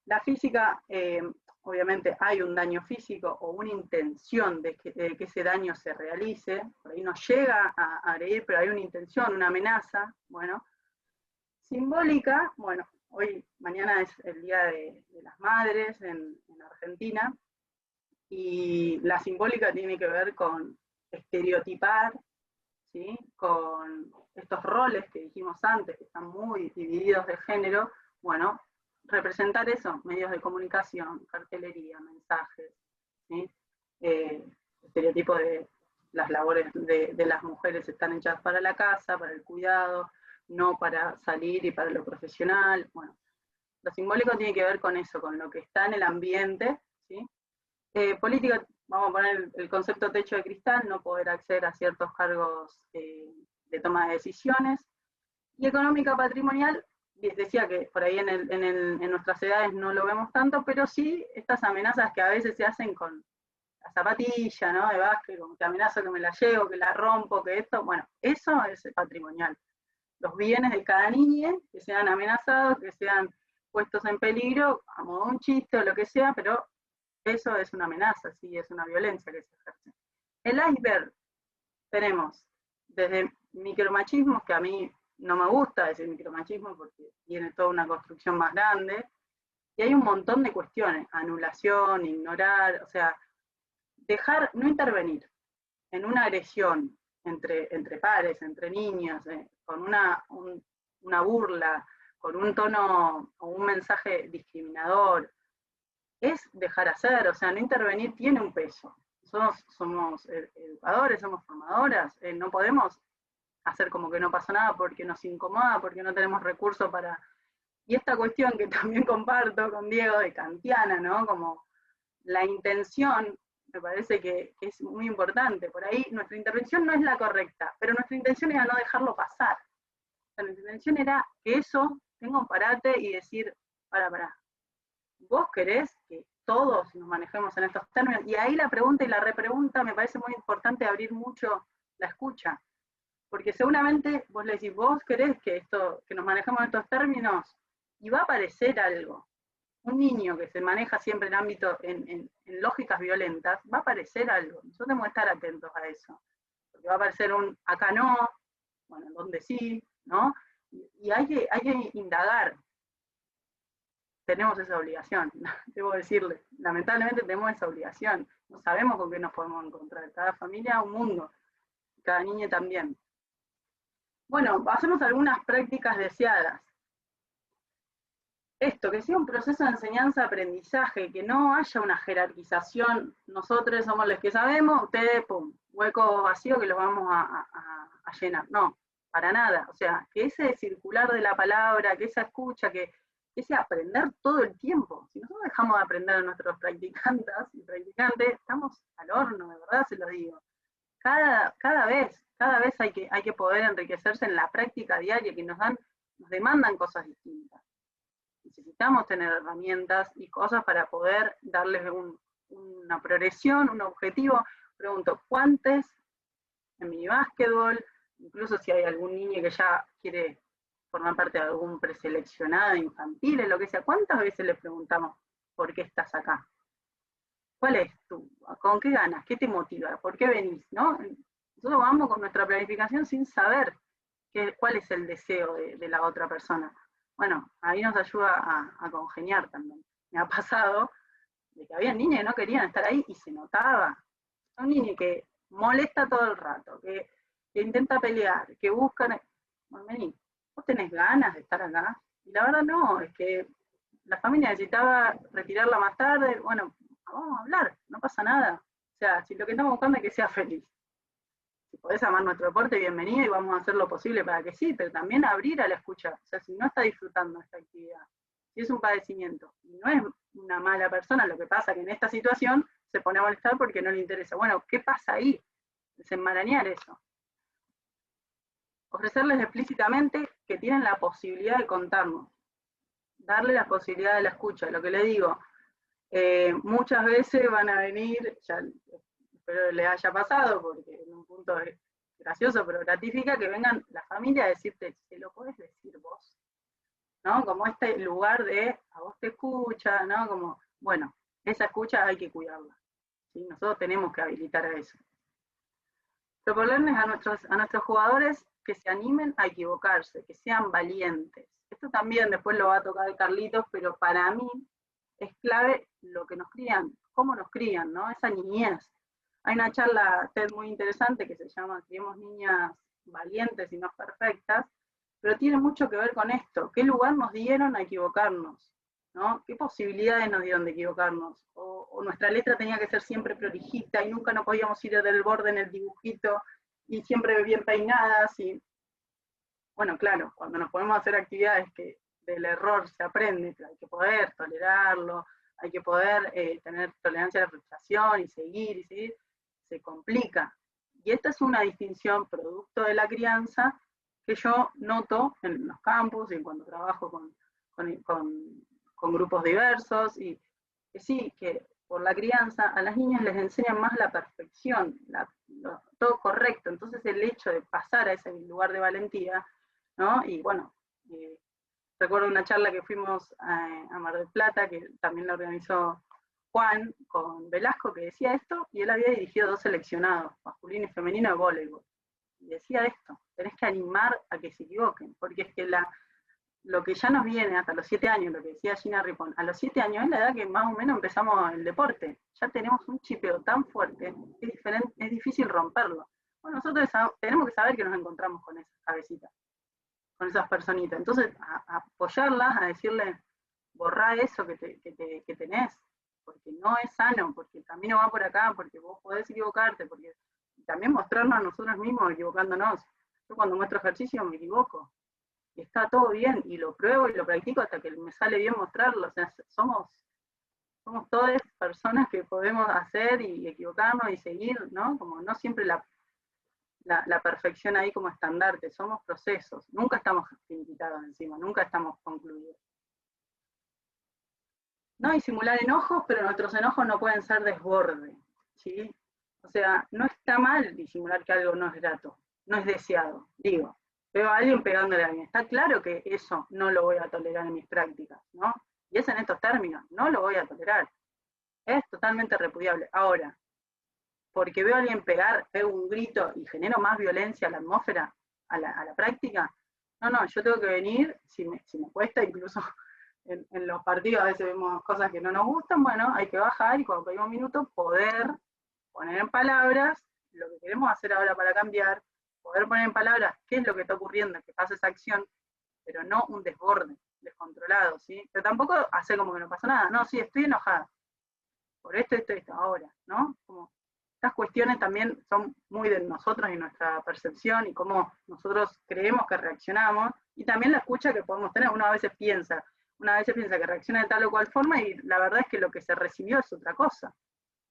La física, obviamente hay un daño físico o una intención de que ese daño se realice, por ahí no llega a agredir, pero hay una intención, una amenaza, bueno. Simbólica, bueno, mañana es el Día de las Madres en Argentina, y la simbólica tiene que ver con estereotipar, ¿sí? Con estos roles que dijimos antes, que están muy divididos de género, bueno, representar eso, medios de comunicación, cartelería, mensajes, ¿sí? Estereotipo de las labores de las mujeres están hechas para la casa, para el cuidado, no para salir y para lo profesional. Bueno, lo simbólico tiene que ver con eso, con lo que está en el ambiente, ¿sí? Política, vamos a poner el concepto techo de cristal, no poder acceder a ciertos cargos de toma de decisiones. Y económica patrimonial, decía que por ahí en nuestras edades no lo vemos tanto, pero sí estas amenazas que a veces se hacen con la zapatilla, ¿no? De básquet, como que amenazo que me la llevo, que la rompo, que esto, bueno, eso es patrimonial. Los bienes de cada niña que sean amenazados, que sean puestos en peligro, a modo de un chiste o lo que sea, pero eso es una amenaza, sí, es una violencia que se ejerce. El iceberg, tenemos desde micromachismos, que a mí no me gusta decir micromachismo porque tiene toda una construcción más grande, y hay un montón de cuestiones, anulación, ignorar, o sea, no intervenir en una agresión entre pares, entre niños, con una burla, con un tono o un mensaje discriminador, es dejar hacer, o sea, no intervenir tiene un peso. Somos educadores, somos formadoras, no podemos hacer como que no pasa nada porque nos incomoda, porque no tenemos recursos para... Y esta cuestión que también comparto con Diego de kantiana, ¿no? Como la intención me parece que es muy importante. Por ahí nuestra intervención no es la correcta, pero nuestra intención era no dejarlo pasar. O sea, nuestra intención era que eso tenga un parate y decir, pará, vos querés que todos nos manejemos en estos términos. Y ahí la pregunta y la repregunta me parece muy importante, abrir mucho la escucha. Porque seguramente vos le decís, vos querés que nos manejemos en estos términos, y va a aparecer algo. Un niño que se maneja siempre en ámbito, en lógicas violentas, va a aparecer algo. Nosotros tenemos que estar atentos a eso. Porque va a aparecer un acá no, bueno, donde sí, ¿no? Y hay que indagar. Tenemos esa obligación, debo decirle. Lamentablemente tenemos esa obligación. No sabemos con qué nos podemos encontrar. Cada familia un mundo. Cada niña también. Bueno, hacemos algunas prácticas deseadas. Esto, que sea un proceso de enseñanza-aprendizaje, que no haya una jerarquización, nosotros somos los que sabemos, ustedes, pum, hueco vacío que los vamos a llenar. No, para nada. O sea, que ese circular de la palabra, que esa escucha, que ese aprender todo el tiempo. Si nosotros dejamos de aprender a nuestros practicantes y practicantes, estamos al horno, de verdad se lo digo. Cada vez hay que poder enriquecerse en la práctica diaria, que nos demandan cosas distintas. Necesitamos tener herramientas y cosas para poder darles una progresión, un objetivo. Pregunto, ¿cuántos en minibásquetbol? Incluso si hay algún niño que ya quiere formar parte de algún preseleccionado infantil, lo que sea, ¿cuántas veces le preguntamos por qué estás acá? ¿Cuál es tú? ¿Con qué ganas? ¿Qué te motiva? ¿Por qué venís? ¿No? Nosotros vamos con nuestra planificación sin saber cuál es el deseo de la otra persona. Bueno, ahí nos ayuda a congeniar también. Me ha pasado de que había niños que no querían estar ahí y se notaba. Son niños que molesta todo el rato, que intenta pelear, que buscan... Bueno, vení, ¿vos tenés ganas de estar acá? Y la verdad no, es que la familia necesitaba retirarla más tarde. Bueno, vamos a hablar, no pasa nada. O sea, si lo que estamos buscando es que sea feliz. Si podés amar nuestro deporte, bienvenido, y vamos a hacer lo posible para que sí, pero también abrir a la escucha. O sea, si no está disfrutando esta actividad, si es un padecimiento, y no es una mala persona, lo que pasa que en esta situación se pone a molestar porque no le interesa. Bueno, ¿qué pasa ahí? Desenmarañar eso. Ofrecerles explícitamente que tienen la posibilidad de contarnos. Darle la posibilidad de la escucha, lo que le digo. Muchas veces van a venir, ya espero les haya pasado, porque en un punto es gracioso, pero gratifica que vengan la familia a decirte, ¿se lo podés decir vos? ¿No? Como este lugar de, a vos te escucha, ¿no? Como, bueno, esa escucha hay que cuidarla. ¿Sí? Nosotros tenemos que habilitar a eso. Proponerles a nuestros jugadores que se animen a equivocarse, que sean valientes. Esto también después lo va a tocar Carlitos, pero para mí es clave lo que nos crían, cómo nos crían, ¿no? Esa niñez. Hay una charla TED muy interesante que se llama Criemos niñas valientes y no perfectas, pero tiene mucho que ver con esto. ¿Qué lugar nos dieron a equivocarnos? ¿No? ¿Qué posibilidades nos dieron de equivocarnos? O nuestra letra tenía que ser siempre prolijita y nunca nos podíamos ir del borde en el dibujito y siempre bien peinadas. Y bueno, claro, cuando nos podemos hacer actividades que del error se aprende, pero hay que poder tolerarlo, hay que poder tener tolerancia a la frustración y seguir, se complica. Y esta es una distinción producto de la crianza que yo noto en los campus y cuando trabajo con grupos diversos, y que sí, que por la crianza a las niñas les enseñan más la perfección, todo correcto. Entonces el hecho de pasar a ese lugar de valentía, ¿no? Y bueno, recuerdo una charla que fuimos a Mar del Plata, que también la organizó Juan con Velasco, que decía esto, y él había dirigido 2 seleccionados, masculino y femenino de voleibol. Y decía esto, tenés que animar a que se equivoquen, porque es que lo que ya nos viene hasta los 7 años, lo que decía Gina Rippon, a los 7 años es la edad que más o menos empezamos el deporte. Ya tenemos un chipeo tan fuerte, es difícil romperlo. Bueno, nosotros tenemos que saber que nos encontramos con esas cabecitas, con esas personitas. Entonces, a apoyarlas, a decirle, borrá eso que tenés, porque no es sano, porque el camino va por acá, porque vos podés equivocarte, porque también mostrarnos a nosotros mismos equivocándonos. Yo cuando muestro ejercicio me equivoco, y está todo bien, y lo pruebo y lo practico hasta que me sale bien mostrarlo. O sea, somos somos todas personas que podemos hacer y equivocarnos y seguir, ¿no? Como no siempre la perfección ahí como estandarte, somos procesos, nunca estamos finiquitados encima, nunca estamos concluidos. No disimular enojos, pero nuestros enojos no pueden ser desborde, ¿sí? O sea, no está mal disimular que algo no es grato, no es deseado. Digo, veo a alguien pegándole a alguien, está claro que eso no lo voy a tolerar en mis prácticas, ¿no? Y es en estos términos, no lo voy a tolerar. Es totalmente repudiable. Ahora, porque veo a alguien pegar, pego un grito y genero más violencia a la atmósfera, a la práctica, no, yo tengo que venir, si me cuesta, incluso en los partidos a veces vemos cosas que no nos gustan, bueno, hay que bajar y cuando pedimos un minuto poder poner en palabras lo que queremos hacer ahora para cambiar, poder poner en palabras qué es lo que está ocurriendo, que pasa esa acción, pero no un desborde descontrolado, ¿sí? Pero tampoco hacer como que no pasa nada, no, sí, estoy enojada, por esto, ahora, ¿no? Como estas cuestiones también son muy de nosotros y nuestra percepción y cómo nosotros creemos que reaccionamos, y también la escucha que podemos tener. Una vez piensa que reacciona de tal o cual forma y la verdad es que lo que se recibió es otra cosa.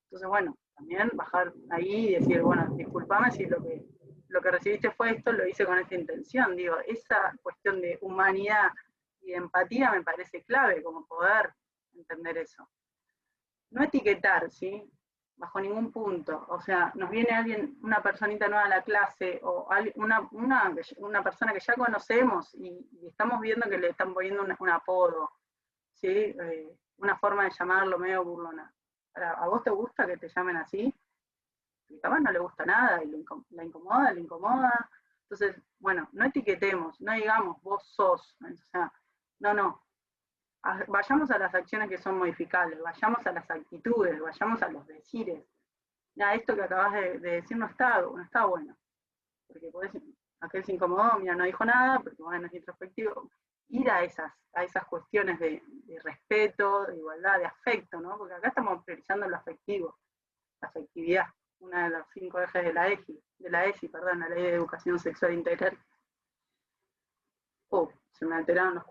Entonces, bueno, también bajar ahí y decir, bueno, discúlpame si lo que recibiste fue esto, lo hice con esta intención. Digo, esa cuestión de humanidad y de empatía me parece clave, como poder entender eso. No etiquetar, ¿sí? Bajo ningún punto. O sea, nos viene alguien, una personita nueva a la clase, o una persona que ya conocemos y estamos viendo que le están poniendo un apodo, ¿sí? Una forma de llamarlo medio burlona. ¿A vos te gusta que te llamen así? Y capaz no le gusta nada, y le incomoda. Entonces, bueno, no etiquetemos, no digamos vos sos, o sea, no. Vayamos a las acciones que son modificables, vayamos a las actitudes, vayamos a los decires. Ya, esto que acabas de decir no está bueno, porque aquel se incomodó, mira, no dijo nada, porque bueno, es introspectivo. Ir a esas cuestiones de respeto, de igualdad, de afecto, ¿no? Porque acá estamos priorizando lo afectivo, la afectividad, una de los 5 ejes de la ESI, la Ley de Educación Sexual Integral. Se me alteraron los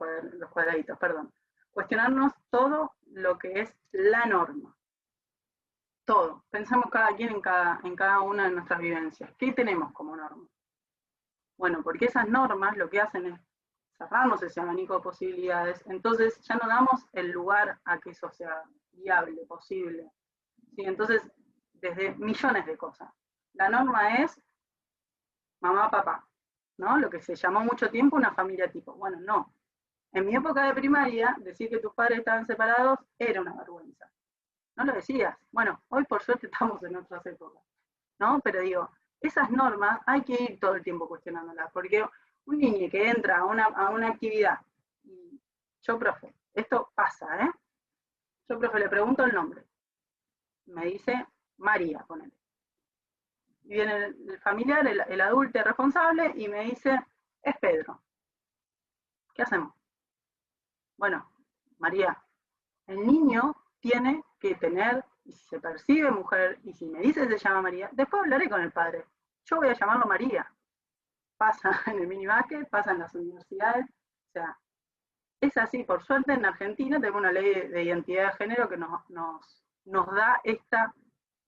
cuadraditos, perdón. Cuestionarnos todo lo que es la norma. Todo. Pensamos cada quien en cada una de nuestras vivencias. ¿Qué tenemos como norma? Bueno, porque esas normas lo que hacen es cerrarnos ese abanico de posibilidades, entonces ya no damos el lugar a que eso sea viable, posible. ¿Sí? Entonces, desde millones de cosas. La norma es mamá, papá, ¿no? Lo que se llamó mucho tiempo una familia tipo. Bueno, no. En mi época de primaria, decir que tus padres estaban separados era una vergüenza. No lo decías. Bueno, hoy por suerte estamos en otras épocas, ¿no? Pero digo, esas normas hay que ir todo el tiempo cuestionándolas, porque un niño que entra a una actividad, y yo, profe, esto pasa, ¿eh? Yo, profe, le pregunto el nombre. Me dice María, ponele. Y viene el familiar, el adulto responsable, y me dice, es Pedro. ¿Qué hacemos? Bueno, María, el niño tiene que tener, y si se percibe mujer, y si me dice se llama María, después hablaré con el padre. Yo voy a llamarlo María. Pasa en el minibásquet, pasa en las universidades, o sea, es así. Por suerte en Argentina tenemos una ley de identidad de género que nos da esta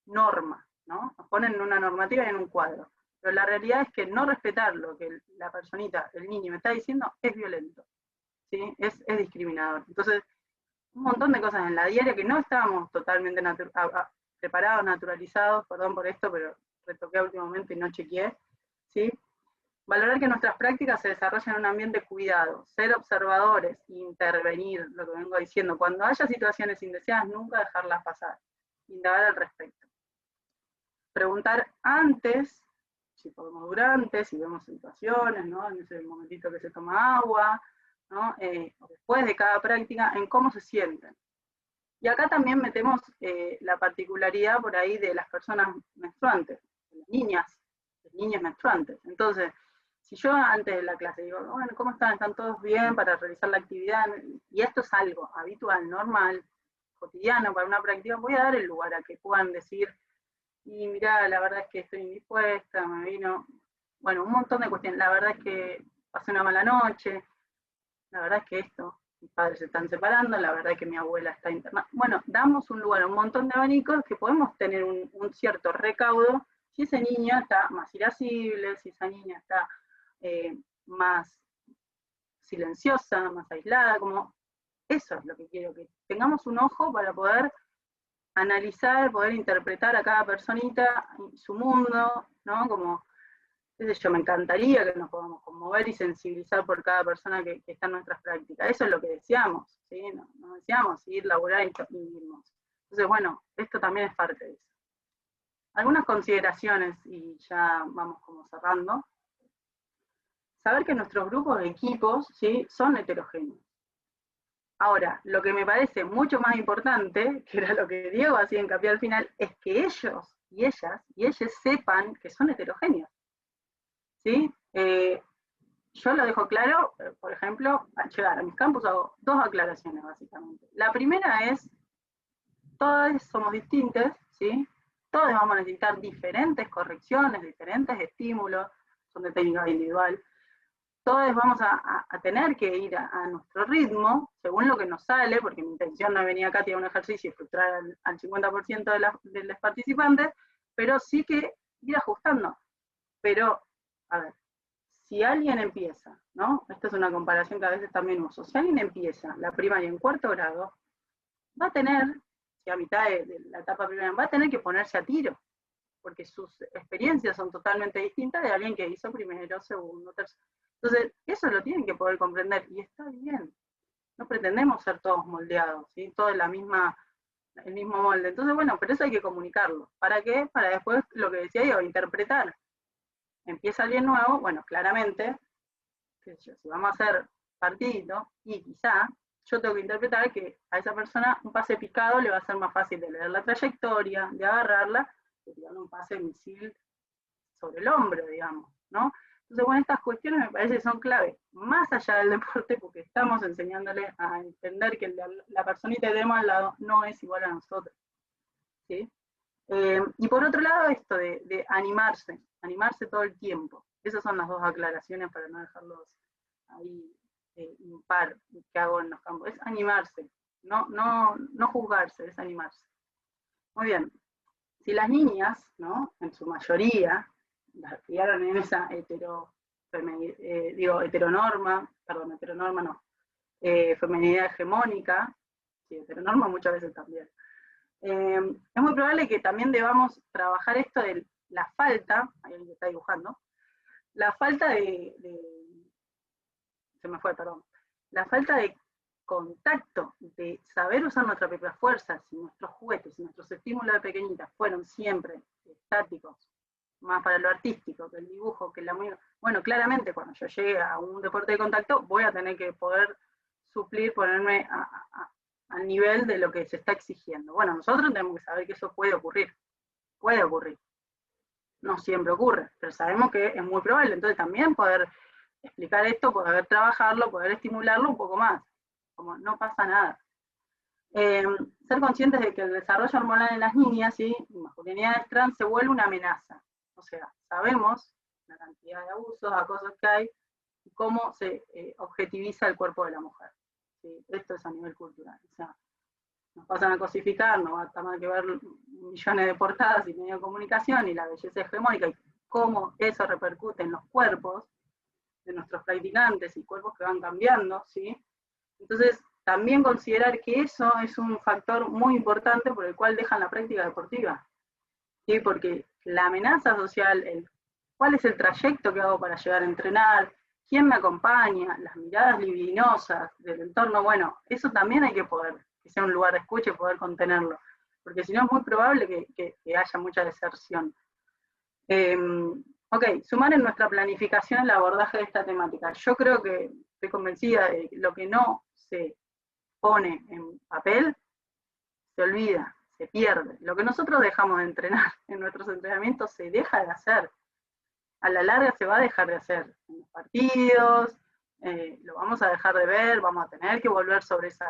norma, ¿no? Nos ponen en una normativa y en un cuadro. Pero la realidad es que no respetar lo que la personita, el niño me está diciendo, es violento, ¿sí? Es discriminador. Entonces, un montón de cosas en la diaria que no estábamos totalmente preparados, naturalizados, perdón por esto, pero retoqué a último momento y no chequeé, ¿sí? Valorar que nuestras prácticas se desarrollan en un ambiente cuidado, ser observadores, intervenir, lo que vengo diciendo. Cuando haya situaciones indeseadas, nunca dejarlas pasar, indagar al respecto. Preguntar antes, si podemos durante, si vemos situaciones, ¿no? En ese momentito que se toma agua, ¿no? Después de cada práctica, en cómo se sienten. Y acá también metemos la particularidad por ahí de las personas menstruantes, de las niñas menstruantes. Entonces, si yo antes de la clase digo, bueno, ¿cómo están? ¿Están todos bien para realizar la actividad? Y esto es algo habitual, normal, cotidiano para una práctica, voy a dar el lugar a que puedan decir, y mirá, la verdad es que estoy indispuesta, me vino, bueno, un montón de cuestiones, la verdad es que pasé una mala noche, la verdad es que esto, mis padres se están separando, la verdad es que mi abuela está internada. Bueno, damos un lugar, un montón de abanicos que podemos tener un cierto recaudo si esa niña está más irascible, si esa niña está más silenciosa, más aislada, como eso es lo que quiero, que tengamos un ojo para poder analizar, poder interpretar a cada personita, su mundo, ¿no? Como, qué sé yo, me encantaría que nos podamos conmover y sensibilizar por cada persona que está en nuestras prácticas. Eso es lo que deseamos, ¿sí? No deseamos ir, laburar y irnos. Entonces, bueno, esto también es parte de eso. Algunas consideraciones, y ya vamos como cerrando. Saber que nuestros grupos de equipos, ¿sí?, son heterogéneos. Ahora, lo que me parece mucho más importante, que era lo que Diego hacía hincapié al final, es que ellos y ellas sepan que son heterogéneos. ¿Sí? Yo lo dejo claro, por ejemplo, al llegar a mis campus hago 2 aclaraciones básicamente. La primera es, todos somos distintos, ¿sí? Todos vamos a necesitar diferentes correcciones, diferentes estímulos, son de técnica individual. Todos vamos a tener que ir a nuestro ritmo, según lo que nos sale, porque mi intención no es venir acá a tirar un ejercicio y frustrar al 50% de los participantes, pero sí que ir ajustando. Pero, a ver, si alguien empieza, ¿no? Esta es una comparación que a veces también uso, si alguien empieza la primaria en 4º grado, va a tener, si a mitad de la etapa primaria, va a tener que ponerse a tiro, porque sus experiencias son totalmente distintas de alguien que hizo 1º, 2º, 3º. Entonces, eso lo tienen que poder comprender, y está bien. No pretendemos ser todos moldeados, ¿sí? Todos el mismo molde. Entonces, bueno, pero eso hay que comunicarlo. ¿Para qué? Para después, lo que decía yo, interpretar. Empieza alguien nuevo, bueno, claramente, si vamos a hacer partidito, y quizá yo tengo que interpretar que a esa persona un pase picado le va a ser más fácil de leer la trayectoria, de agarrarla, que tirarle un pase misil sobre el hombro, digamos, ¿no? Entonces, bueno, estas cuestiones me parece que son clave, más allá del deporte, porque estamos enseñándole a entender que la personita que tenemos al lado no es igual a nosotros, ¿sí? Y por otro lado, esto de animarse todo el tiempo. Esas son las 2 aclaraciones para no dejarlos ahí impar que hago en los campos. Es animarse, no juzgarse, es animarse. Muy bien. Si las niñas, ¿no?, en su mayoría, las criaron en esa heteronorma no, feminidad hegemónica, sí, heteronorma muchas veces también. Es muy probable que también debamos trabajar esto de la falta, ahí alguien está dibujando, la falta la falta de contacto, de saber usar nuestra propia fuerza. Si nuestros juguetes, si nuestros estímulos de pequeñitas fueron siempre estáticos, más para lo artístico, que el dibujo, que la música, bueno, claramente cuando yo llegue a un deporte de contacto voy a tener que poder suplir, ponerme al nivel de lo que se está exigiendo. Bueno, nosotros tenemos que saber que eso puede ocurrir. No siempre ocurre, pero sabemos que es muy probable. Entonces también poder explicar esto, poder trabajarlo, poder estimularlo un poco más. Como no pasa nada. Ser conscientes de que el desarrollo hormonal en las niñas, ¿sí?, masculinidades trans, se vuelve una amenaza. O sea, sabemos la cantidad de abusos, acosos que hay, y cómo se objetiviza el cuerpo de la mujer. ¿Sí? Esto es a nivel cultural. O sea, nos pasan a cosificar, nos va a tener que ver millones de portadas y medios de comunicación y la belleza hegemónica y cómo eso repercute en los cuerpos de nuestros practicantes y cuerpos que van cambiando, ¿sí? Entonces, también considerar que eso es un factor muy importante por el cual dejan la práctica deportiva, ¿sí? Porque la amenaza social, cuál es el trayecto que hago para llegar a entrenar, quién me acompaña, las miradas libidinosas del entorno, bueno, eso también hay que poder, que sea un lugar de escucha y poder contenerlo, porque si no es muy probable que haya mucha deserción. Ok, sumar en nuestra planificación el abordaje de esta temática. Yo creo que estoy convencida de que lo que no se pone en papel, se olvida, se pierde. Lo que nosotros dejamos de entrenar en nuestros entrenamientos se deja de hacer. A la larga se va a dejar de hacer en los partidos, lo vamos a dejar de ver, vamos a tener que volver sobre ese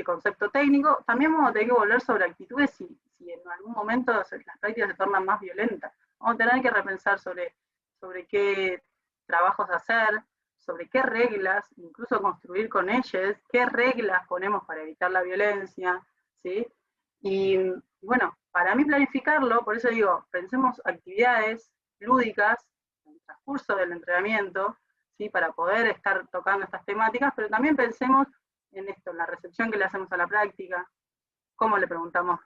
concepto técnico. También vamos a tener que volver sobre actitudes si en algún momento las prácticas se tornan más violentas. Vamos a tener que repensar sobre qué trabajos hacer, sobre qué reglas, incluso construir con ellos, qué reglas ponemos para evitar la violencia, ¿sí? Y bueno, para mí planificarlo, por eso digo, pensemos actividades lúdicas en el transcurso del entrenamiento, ¿sí? Para poder estar tocando estas temáticas, pero también pensemos en esto, en la recepción que le hacemos a la práctica, cómo le preguntamos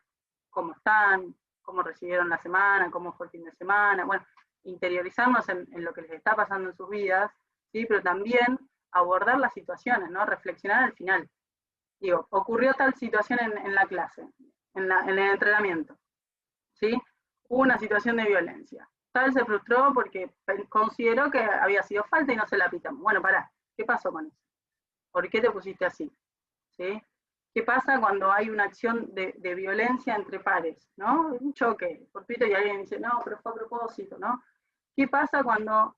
cómo están, cómo recibieron la semana, cómo fue el fin de semana, bueno, interiorizarnos en lo que les está pasando en sus vidas, ¿sí? Pero también abordar las situaciones, ¿no? Reflexionar al final. Digo, ocurrió tal situación en la clase, en el entrenamiento, ¿sí? Hubo una situación de violencia. Tal se frustró porque consideró que había sido falta y no se la pitamos. Bueno, pará, ¿qué pasó con eso? ¿Por qué te pusiste así? ¿Sí? ¿Qué pasa cuando hay una acción de violencia entre pares? ¿No? Un choque, por Twitter, y alguien dice, no, pero fue a propósito, ¿no? ¿Qué pasa cuando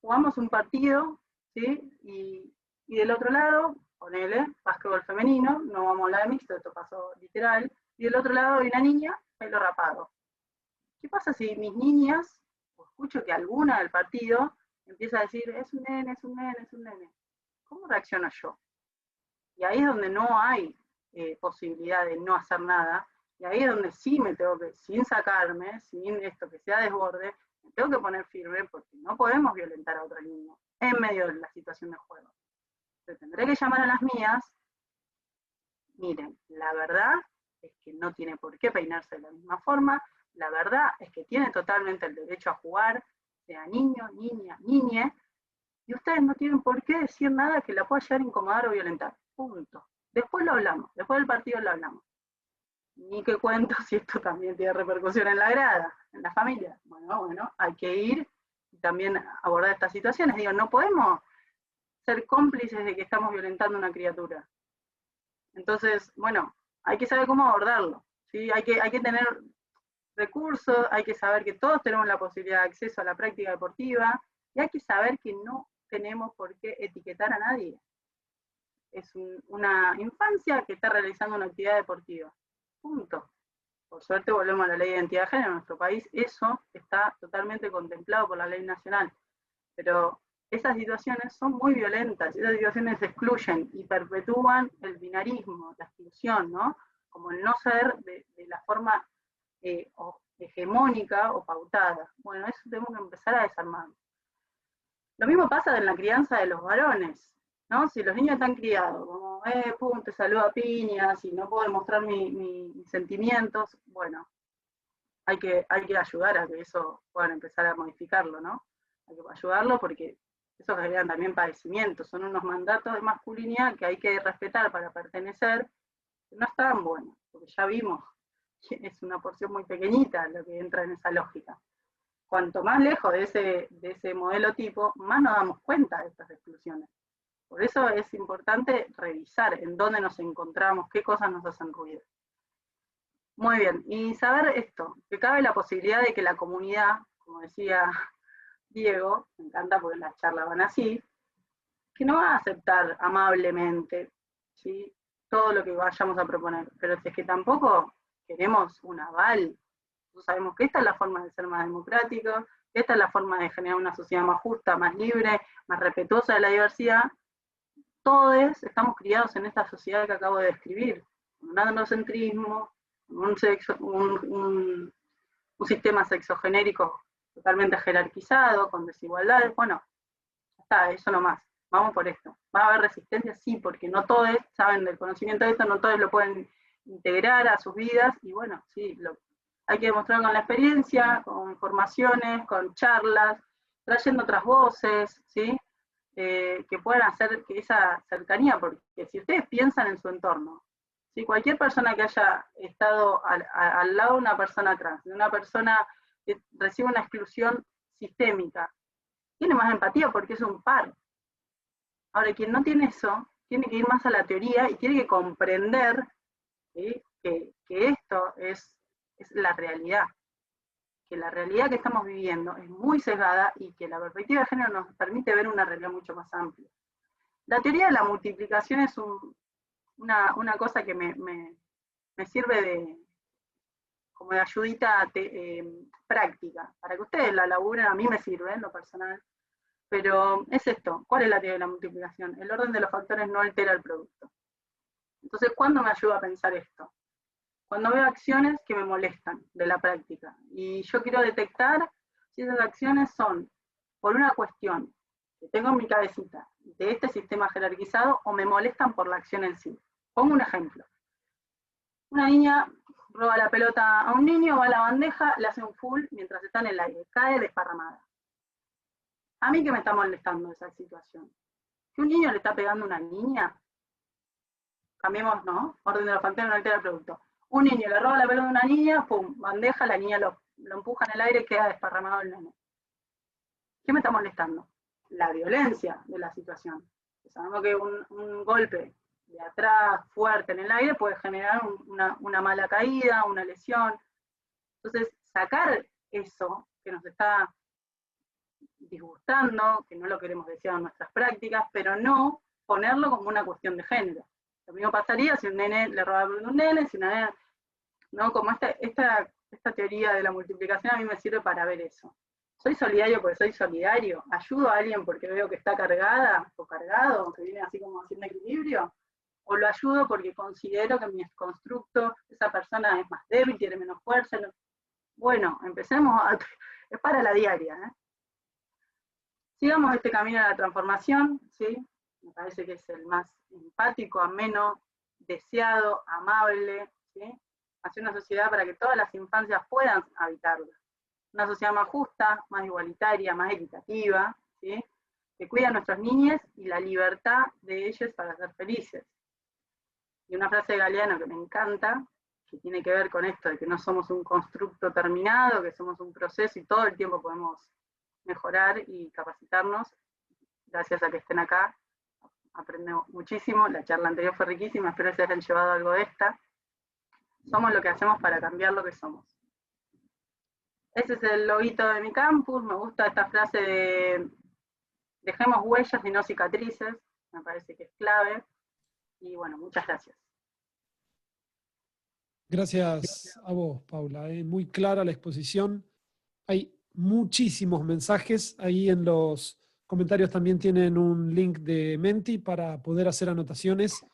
jugamos un partido, ¿sí? Y del otro lado, ponele, básquetbol femenino, no vamos a hablar de mixto, esto pasó literal, y del otro lado hay una niña, pelo rapado. ¿Qué pasa si mis niñas, o escucho que alguna del partido, empieza a decir, es un nene, es un nene, es un nene? ¿Cómo reacciono yo? Y ahí es donde no hay posibilidad de no hacer nada, y ahí es donde sí me tengo que, sin sacarme, sin esto que sea desborde, me tengo que poner firme porque no podemos violentar a otro niño en medio de la situación de juego. Entonces, tendré que llamar a las mías, miren, la verdad es que no tiene por qué peinarse de la misma forma, la verdad es que tiene totalmente el derecho a jugar, sea niño, niña, niñe, y ustedes no tienen por qué decir nada que la pueda llegar a incomodar o violentar. Punto. Después lo hablamos, después del partido lo hablamos. Ni que cuento si esto también tiene repercusión en la grada, en la familia. Bueno, hay que ir y también abordar estas situaciones. Digo, no podemos ser cómplices de que estamos violentando a una criatura. Entonces, bueno, hay que saber cómo abordarlo, ¿sí? Hay que tener recursos, hay que saber que todos tenemos la posibilidad de acceso a la práctica deportiva, y hay que saber que no tenemos por qué etiquetar a nadie. Es una infancia que está realizando una actividad deportiva. Punto. Por suerte volvemos a la ley de identidad de género en nuestro país, eso está totalmente contemplado por la ley nacional. Pero esas situaciones son muy violentas, esas situaciones excluyen y perpetúan el binarismo, la exclusión, ¿no? Como el no ser de la forma hegemónica o pautada. Bueno, eso tenemos que empezar a desarmar. Lo mismo pasa en la crianza de los varones, ¿no? Si los niños están criados, como, pum, te saludo a piñas, y no puedo demostrar mis sentimientos, bueno, hay que ayudar a que eso puedan empezar a modificarlo, ¿no? Hay que ayudarlo porque eso generan también padecimientos, son unos mandatos de masculinidad que hay que respetar para pertenecer, que no están buenos, porque ya vimos que es una porción muy pequeñita lo que entra en esa lógica. Cuanto más lejos de ese modelo tipo, más nos damos cuenta de estas exclusiones. Por eso es importante revisar en dónde nos encontramos, qué cosas nos hacen ruido. Muy bien, y saber esto, que cabe la posibilidad de que la comunidad, como decía Diego, me encanta porque las charlas van así, que no va a aceptar amablemente, ¿sí?, todo lo que vayamos a proponer, pero si es que tampoco queremos un aval, sabemos que esta es la forma de ser más democrático, esta es la forma de generar una sociedad más justa, más libre, más respetuosa de la diversidad. Todos estamos criados en esta sociedad que acabo de describir, con un androcentrismo, un sistema sexogenérico totalmente jerarquizado, con desigualdades. Bueno, está, eso nomás, vamos por esto. ¿Va a haber resistencia? Sí, porque no todos saben del conocimiento de esto, no todos lo pueden integrar a sus vidas, y bueno, sí, hay que demostrar con la experiencia, con formaciones, con charlas, trayendo otras voces, ¿sí? Que puedan hacer que esa cercanía, porque si ustedes piensan en su entorno, ¿sí?, cualquier persona que haya estado al lado de una persona trans, de una persona que recibe una exclusión sistémica, tiene más empatía porque es un par. Ahora, quien no tiene eso, tiene que ir más a la teoría y tiene que comprender, ¿sí?, que esto es la realidad, que la realidad que estamos viviendo es muy sesgada y que la perspectiva de género nos permite ver una realidad mucho más amplia. La teoría de la multiplicación es una cosa que me sirve como de ayudita práctica, para que ustedes la laburen, a mí me sirve en lo personal, Pero es esto, ¿cuál es la teoría de la multiplicación? El orden de los factores no altera el producto. Entonces, ¿cuándo me ayuda a pensar esto? Cuando veo acciones que me molestan de la práctica. Y yo quiero detectar si esas acciones son por una cuestión que tengo en mi cabecita de este sistema jerarquizado o me molestan por la acción en sí. Pongo un ejemplo. Una niña roba la pelota a un niño, va a la bandeja, le hace un full mientras está en el aire, cae desparramada. ¿A mí qué me está molestando esa situación? ¿Que un niño le está pegando a una niña? Cambiemos, ¿no? Orden de los factores no altera el producto. Un niño le roba la pelota a una niña, pum, bandeja, la niña lo empuja en el aire y queda desparramado el nene. ¿Qué me está molestando? La violencia de la situación. Sabemos que un golpe de atrás fuerte en el aire puede generar una mala caída, una lesión. Entonces, sacar eso que nos está disgustando, que no lo queremos desear en nuestras prácticas, pero no ponerlo como una cuestión de género. Lo mismo pasaría si un nene le roba a un nene, si una nena, ¿no? Como esta teoría de la multiplicación a mí me sirve para ver eso. Soy solidario porque soy solidario, ayudo a alguien porque veo que está cargada o cargado, que viene así como haciendo equilibrio, o lo ayudo porque considero que mi constructo, esa persona es más débil, tiene menos fuerza. No. Bueno, empecemos es para la diaria, ¿eh? Sigamos este camino de la transformación, ¿sí? Me parece que es el más empático, ameno, deseado, amable, ¿sí? Hacia una sociedad para que todas las infancias puedan habitarla. Una sociedad más justa, más igualitaria, más equitativa, ¿sí? Que cuida a nuestras niñas y la libertad de ellos para ser felices. Y una frase de Galeano que me encanta, que tiene que ver con esto de que no somos un constructo terminado, que somos un proceso y todo el tiempo podemos mejorar y capacitarnos. Gracias a que estén acá, aprendemos muchísimo. La charla anterior fue riquísima, espero que se hayan llevado algo de esta. Somos lo que hacemos para cambiar lo que somos. Ese es el loguito de mi campus. Me gusta esta frase de dejemos huellas y no cicatrices, me parece que es clave. Y bueno, muchas gracias. Gracias a vos, Paula. Muy clara la exposición. Hay muchísimos mensajes. Ahí en los comentarios también tienen un link de Menti para poder hacer anotaciones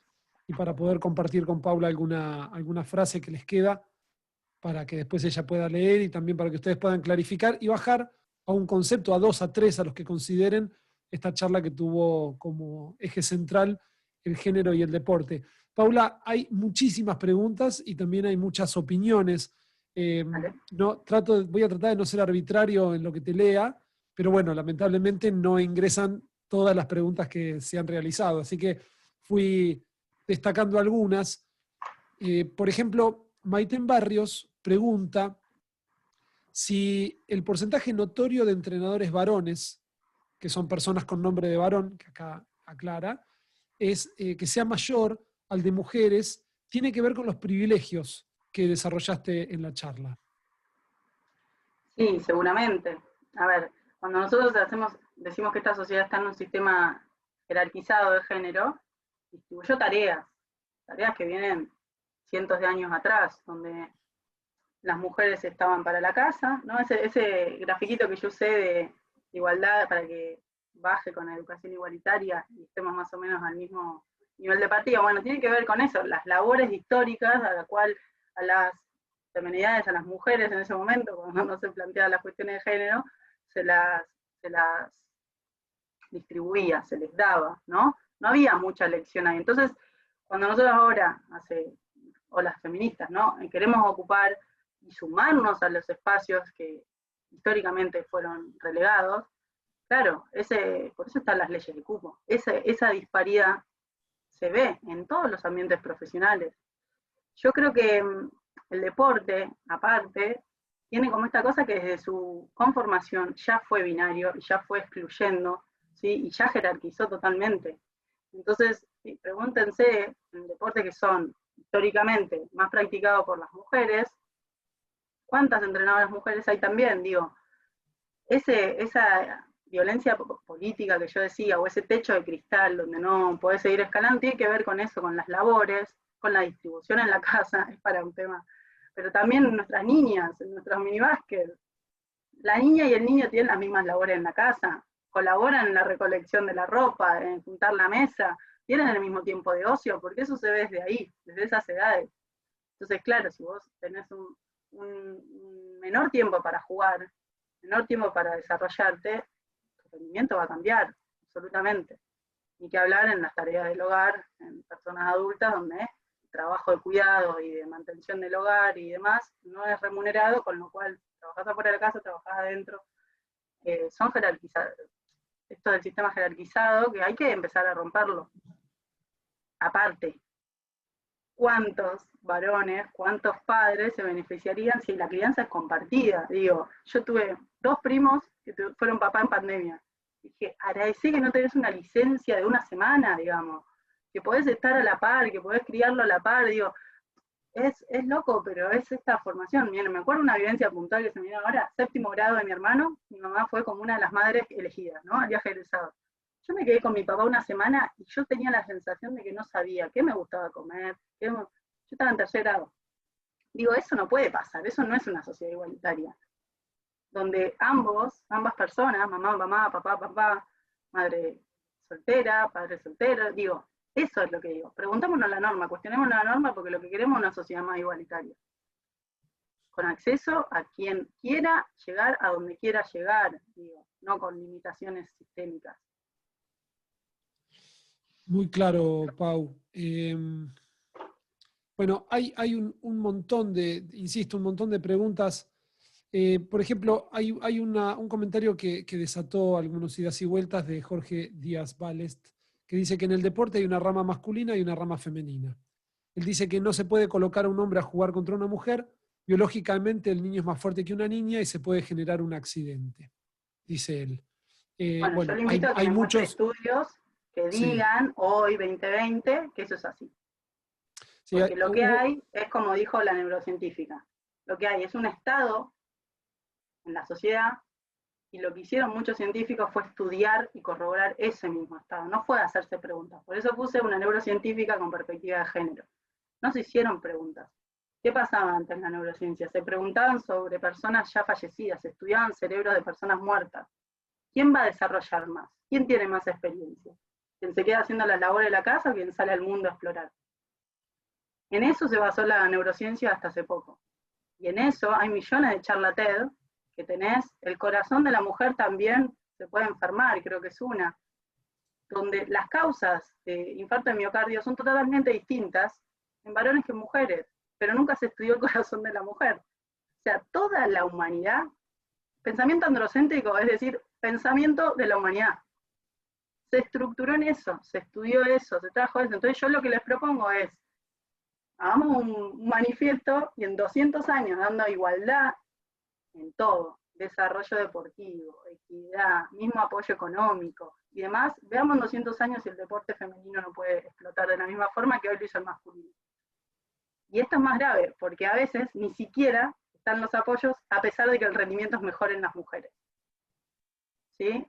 y para poder compartir con Paula alguna frase que les queda para que después ella pueda leer y también para que ustedes puedan clarificar y bajar a un concepto, a 2, a 3, a los que consideren esta charla que tuvo como eje central el género y el deporte. Paula, hay muchísimas preguntas y también hay muchas opiniones. Voy a tratar de no ser arbitrario en lo que te lea, pero bueno, lamentablemente no ingresan todas las preguntas que se han realizado, así que fui destacando algunas. Por ejemplo, Maiten Barrios pregunta si el porcentaje notorio de entrenadores varones, que son personas con nombre de varón, que acá aclara, es que sea mayor al de mujeres, tiene que ver con los privilegios que desarrollaste en la charla. Sí, seguramente. A ver, cuando nosotros decimos que esta sociedad está en un sistema jerarquizado de género, distribuyó tareas que vienen cientos de años atrás, donde las mujeres estaban para la casa, ¿no? Ese grafiquito que yo usé de igualdad para que baje con la educación igualitaria y estemos más o menos al mismo nivel de partida, bueno, tiene que ver con eso, las labores históricas a las feminidades, a las mujeres en ese momento, cuando no se planteaban las cuestiones de género, se las distribuía, se les daba, ¿no? No había mucha elección ahí. Entonces, cuando nosotros ahora, o las feministas, ¿no? Queremos ocupar y sumarnos a los espacios que históricamente fueron relegados, claro, por eso están las leyes de cupo. Esa disparidad se ve en todos los ambientes profesionales. Yo creo que el deporte, aparte, tiene como esta cosa que desde su conformación ya fue binario, ya fue excluyendo, ¿sí? Y ya jerarquizó totalmente. Entonces, pregúntense, en deportes que son históricamente más practicados por las mujeres, ¿cuántas entrenadoras mujeres hay también? Digo, esa violencia política que yo decía, o ese techo de cristal donde no podés seguir escalando, tiene que ver con eso, con las labores, con la distribución en la casa, es para un tema. Pero también nuestras niñas, en nuestros minibásquet, la niña y el niño tienen las mismas labores en la casa, colaboran en la recolección de la ropa, en juntar la mesa, tienen el mismo tiempo de ocio, porque eso se ve desde ahí, desde esas edades. Entonces, claro, si vos tenés un menor tiempo para jugar, menor tiempo para desarrollarte, tu rendimiento va a cambiar, absolutamente. Ni que hablar en las tareas del hogar, en personas adultas, donde el trabajo de cuidado y de mantención del hogar y demás no es remunerado, con lo cual trabajás afuera de la casa, trabajás adentro. Son jerarquizados. Esto del sistema jerarquizado, que hay que empezar a romperlo. Aparte, ¿cuántos varones, cuántos padres se beneficiarían si la crianza es compartida? Digo, yo tuve 2 primos que fueron papá en pandemia. Dije, agradecí que no tenés una licencia de una semana, digamos, que podés estar a la par, que podés criarlo a la par, digo, es loco, pero es esta formación. Miren, me acuerdo una vivencia puntual que se me dio ahora, 7º grado de mi hermano, mi mamá fue como una de las madres elegidas, ¿no? Al viaje egresado. Yo me quedé con mi papá una semana y yo tenía la sensación de que no sabía qué me gustaba comer, yo estaba en 3er grado. Digo, eso no puede pasar, eso no es una sociedad igualitaria. Donde ambas personas, mamá, papá, madre soltera, padre soltero, digo, eso es lo que digo. Preguntémonos la norma, cuestionémonos la norma, porque lo que queremos es una sociedad más igualitaria. Con acceso a quien quiera llegar a donde quiera llegar, digo, no con limitaciones sistémicas. Muy claro, Pau. Bueno, hay un montón un montón de preguntas. Por ejemplo, hay un comentario que desató algunos idas y vueltas de Jorge Díaz Balest, que dice que en el deporte hay una rama masculina y una rama femenina. Él dice que no se puede colocar a un hombre a jugar contra una mujer. Biológicamente el niño es más fuerte que una niña y se puede generar un accidente, dice él. Bueno, yo le invito a que me muestre estudios que digan hoy, 2020, que eso es así. Sí, porque lo que hay es como dijo la neurocientífica, lo que hay es un estado en la sociedad, y lo que hicieron muchos científicos fue estudiar y corroborar ese mismo estado, no fue hacerse preguntas. Por eso puse una neurocientífica con perspectiva de género. No se hicieron preguntas. ¿Qué pasaba antes en la neurociencia? Se preguntaban sobre personas ya fallecidas, se estudiaban cerebros de personas muertas. ¿Quién va a desarrollar más? ¿Quién tiene más experiencia? ¿Quién se queda haciendo las labores de la casa o quien sale al mundo a explorar? En eso se basó la neurociencia hasta hace poco. Y en eso hay millones de charlas TED que tenés. El corazón de la mujer también se puede enfermar, creo que es una, donde las causas de infarto de miocardio son totalmente distintas en varones que en mujeres, pero nunca se estudió el corazón de la mujer. O sea, toda la humanidad, pensamiento androcéntrico, es decir, pensamiento de la humanidad, se estructuró en eso, se estudió eso, se trabajó eso. Entonces yo lo que les propongo es, hagamos un manifiesto y en 200 años dando igualdad en todo, desarrollo deportivo, equidad, mismo apoyo económico y demás, veamos en 200 años si el deporte femenino no puede explotar de la misma forma que hoy lo hizo el masculino. Y esto es más grave, porque a veces ni siquiera están los apoyos, a pesar de que el rendimiento es mejor en las mujeres. ¿Sí?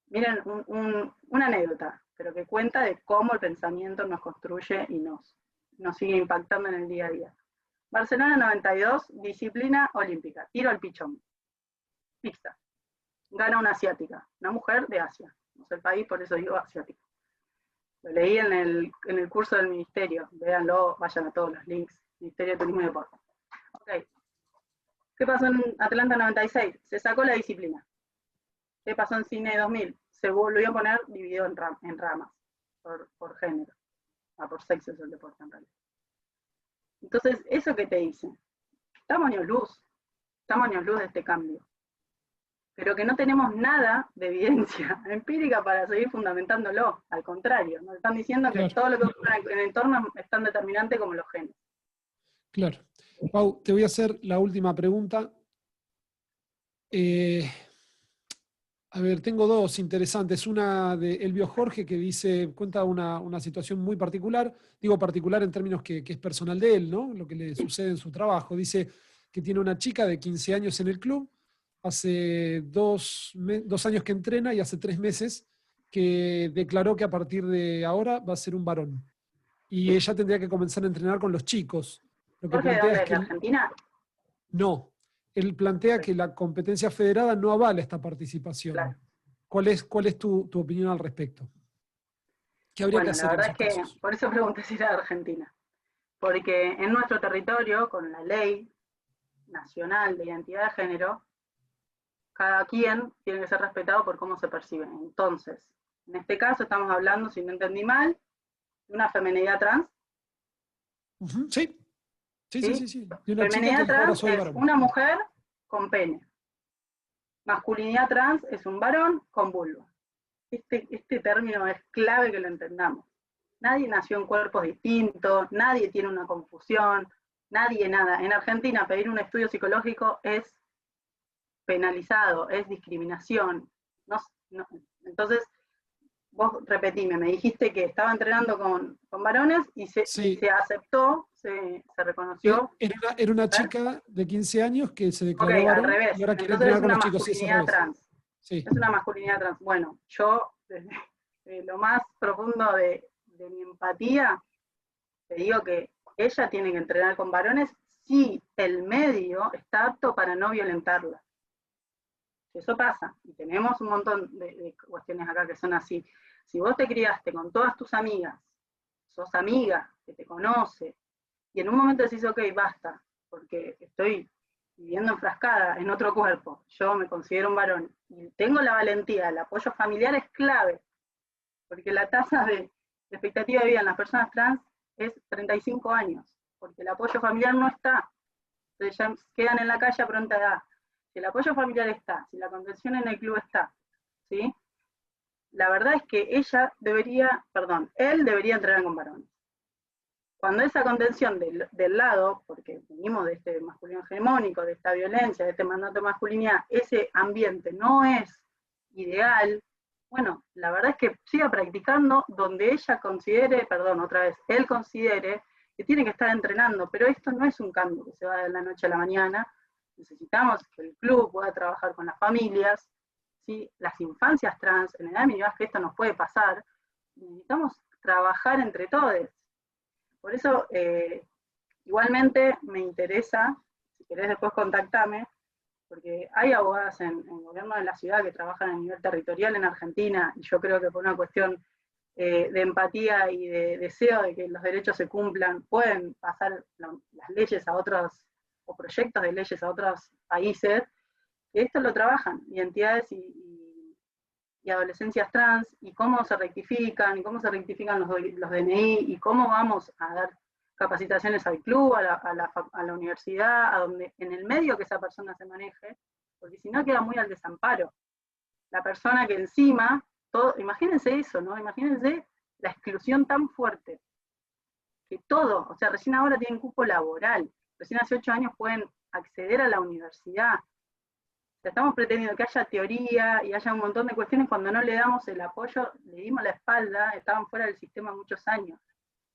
Miren, una anécdota, pero que cuenta de cómo el pensamiento nos construye y nos sigue impactando en el día a día. Barcelona 92, disciplina olímpica, tiro al pichón, mixta. Gana una asiática, una mujer de Asia. No sé el país, por eso digo asiática. Lo leí en el curso del ministerio, véanlo, vayan a todos los links, Ministerio de Turismo y Deporte. Okay. ¿Qué pasó en Atlanta 96? Se sacó la disciplina. ¿Qué pasó en Sydney 2000? Se volvió a poner dividido en ramas, por género. Por sexo es el deporte en realidad. Entonces, ¿eso qué te dice? Estamos años luz de este cambio. Pero que no tenemos nada de evidencia empírica para seguir fundamentándolo. Al contrario, nos están diciendo que todo lo que ocurre en el entorno es tan determinante como los genes. Claro. Pau, te voy a hacer la última pregunta. A ver, tengo 2 interesantes. Una de Elvio Jorge que cuenta una situación muy particular. Digo particular en términos que es personal de él, ¿no? Lo que le sucede en su trabajo. Dice que tiene una chica de 15 años en el club. Hace 2 años que entrena y hace 3 meses que declaró que a partir de ahora va a ser un varón. Y ella tendría que comenzar a entrenar con los chicos. Lo que ¿Jorge de Argentina? No. Él plantea que la competencia federada no avala esta participación. Claro. ¿Cuál es tu opinión al respecto? ¿Qué habría que hacer la verdad en es que, esos casos? por eso pregunté si era de Argentina. Porque en nuestro territorio, con la ley nacional de identidad de género, cada quien tiene que ser respetado por cómo se percibe. Entonces, en este caso estamos hablando, si no entendí mal, de una feminidad trans. Ujú, sí. Sí. De una chica Feminidad que ahora trans soy es varón. una mujer con pene. Masculinidad trans es un varón con vulva. Este término es clave que lo entendamos. Nadie nació en cuerpos distintos, nadie tiene una confusión, nadie nada. En Argentina pedir un estudio psicológico es penalizado, es discriminación. Entonces, vos repetime, me dijiste que estaba entrenando con varones y se aceptó, se reconoció. Era una chica de 15 años que se declaró Ok, al varón revés. y ahora quiere Entonces entrenar es con una los chicos. Sí, es al masculinidad revés. trans. Sí. Es una masculinidad trans. Bueno, yo, desde lo más profundo de mi empatía, te digo que ella tiene que entrenar con varones si el medio está apto para no violentarla. Eso pasa, y tenemos un montón de cuestiones acá que son así. Si vos te criaste con todas tus amigas, sos amiga, que te conoce, y en un momento decís, ok, basta, porque estoy viviendo enfrascada en otro cuerpo, yo me considero un varón, y tengo la valentía, el apoyo familiar es clave, porque la tasa de expectativa de vida en las personas trans es 35 años, porque el apoyo familiar no está, entonces ya quedan en la calle a pronta edad. Si el apoyo familiar está, si la contención en el club está, ¿sí? La verdad es que él debería entrenar con varones. Cuando esa contención del lado, porque venimos de este masculino hegemónico, de esta violencia, de este mandato de masculinidad, ese ambiente no es ideal, bueno, la verdad es que siga practicando donde ella considere, él considere que tiene que estar entrenando, pero esto no es un cambio que se va de la noche a la mañana, necesitamos que el club pueda trabajar con las familias, ¿sí? Las infancias trans, en edad mínima, que esto nos puede pasar, necesitamos trabajar entre todos. Por eso, igualmente me interesa, si querés después contactame, porque hay abogadas en el gobierno de la ciudad que trabajan a nivel territorial en Argentina, y yo creo que por una cuestión de empatía y de deseo de que los derechos se cumplan, pueden pasar las leyes a otros, o proyectos de leyes a otros países, que esto lo trabajan, identidades y adolescencias trans, y cómo se rectifican los DNI, y cómo vamos a dar capacitaciones al club, a la universidad, en el medio que esa persona se maneje, porque si no queda muy al desamparo. La persona que encima, imagínense eso, ¿no? Imagínense la exclusión tan fuerte, que o sea, recién ahora tienen cupo laboral, recién hace 8 años pueden acceder a la universidad. Estamos pretendiendo que haya teoría y haya un montón de cuestiones cuando no le damos el apoyo, le dimos la espalda, estaban fuera del sistema muchos años.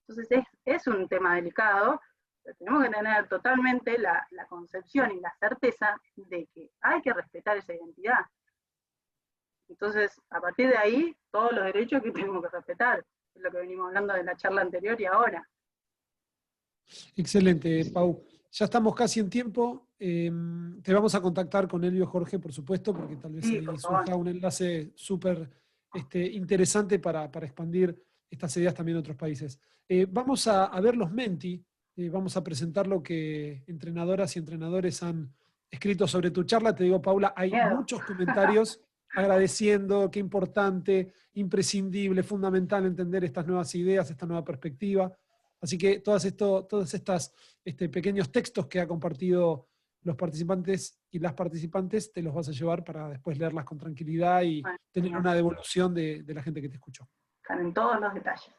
Entonces es un tema delicado, pero tenemos que tener totalmente la concepción y la certeza de que hay que respetar esa identidad. Entonces, a partir de ahí, todos los derechos que tenemos que respetar, es lo que venimos hablando de la charla anterior y ahora. Excelente, Pau. Ya estamos casi en tiempo. Te vamos a contactar con Elvio Jorge, por supuesto, porque tal vez Sí, surja un enlace súper interesante para expandir estas ideas también en otros países. Vamos a ver los Menti, vamos a presentar lo que entrenadoras y entrenadores han escrito sobre tu charla. Te digo, Paula, hay muchos comentarios agradeciendo, qué importante, imprescindible, fundamental entender estas nuevas ideas, esta nueva perspectiva. Así que todos estos pequeños textos que ha compartido los participantes y las participantes te los vas a llevar para después leerlas con tranquilidad y tener una devolución de la gente que te escuchó. Están en todos los detalles.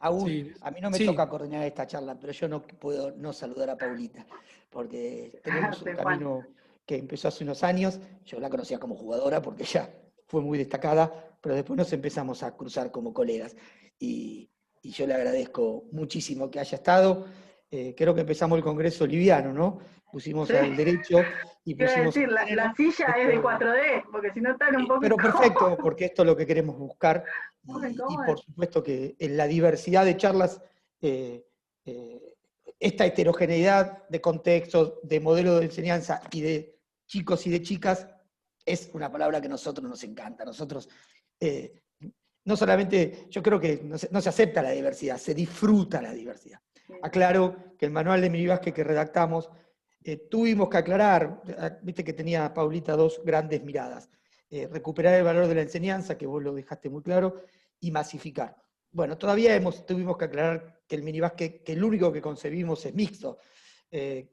Aún, Sí. a mí no me toca coordinar esta charla, pero yo no puedo no saludar a Paulita, porque tenemos un camino que empezó hace unos años. Yo la conocía como jugadora porque ella fue muy destacada, pero después nos empezamos a cruzar como colegas. Y yo le agradezco muchísimo que haya estado. Creo que empezamos el congreso liviano, ¿no? Pusimos el derecho y pusimos... Quiero decir, la silla es de 4D, porque si no están un poco... Pero perfecto, porque esto es lo que queremos buscar. Y por supuesto que en la diversidad de charlas, esta heterogeneidad de contextos, de modelos de enseñanza y de chicos y de chicas, es una palabra que a nosotros nos encanta. Nosotros, no solamente, yo creo que no se acepta la diversidad, se disfruta la diversidad. Aclaro que el manual de minibásquet que redactamos, tuvimos que aclarar, viste que tenía Paulita dos grandes miradas, recuperar el valor de la enseñanza, que vos lo dejaste muy claro, y masificar. Bueno, todavía tuvimos que aclarar que el minibásquet, que el único que concebimos es mixto.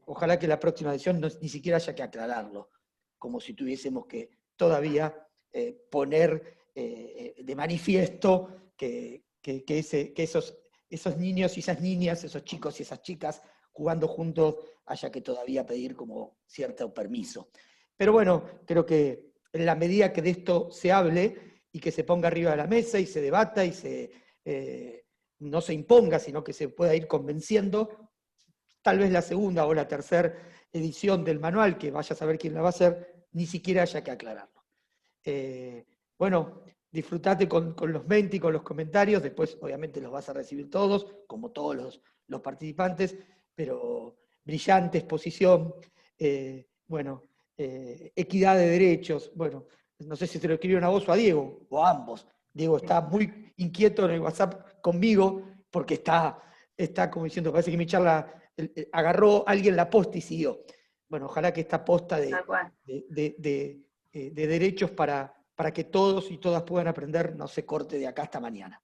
Ojalá que la próxima edición ni siquiera haya que aclararlo, como si tuviésemos que todavía poner de manifiesto que esos niños y esas niñas, esos chicos y esas chicas jugando juntos, haya que todavía pedir como cierto permiso. Pero bueno, creo que en la medida que de esto se hable y que se ponga arriba de la mesa y se debata y no se imponga, sino que se pueda ir convenciendo, tal vez la segunda o la tercera edición del manual, que vaya a saber quién la va a hacer, ni siquiera haya que aclararlo. Bueno, disfrutate con los 20 y con los comentarios, después obviamente los vas a recibir todos, como todos los participantes, pero brillante exposición, equidad de derechos, bueno, no sé si se lo escribieron a vos o a Diego, o a ambos. Diego está muy inquieto en el WhatsApp conmigo, porque está como diciendo, parece que mi charla agarró alguien la posta y siguió. Bueno, ojalá que esta posta de derechos para que todos y todas puedan aprender no se corte de acá hasta mañana.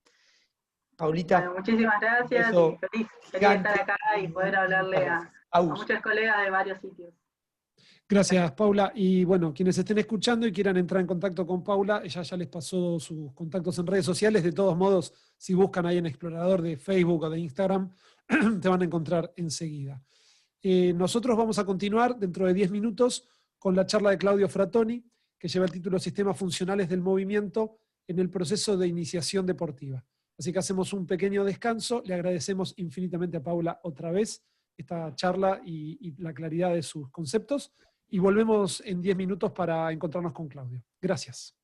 Paulita. Bueno, muchísimas gracias y feliz de estar acá y poder hablarle a muchos colegas de varios sitios. Gracias, Paula. Y bueno, quienes estén escuchando y quieran entrar en contacto con Paula, ella ya les pasó sus contactos en redes sociales. De todos modos, si buscan ahí en Explorador de Facebook o de Instagram, te van a encontrar enseguida. Nosotros vamos a continuar dentro de 10 minutos con la charla de Claudio Frattoni, que lleva el título Sistemas Funcionales del Movimiento en el proceso de iniciación deportiva. Así que hacemos un pequeño descanso. Le agradecemos infinitamente a Paula otra vez esta charla y la claridad de sus conceptos. Y volvemos en 10 minutos para encontrarnos con Claudio. Gracias.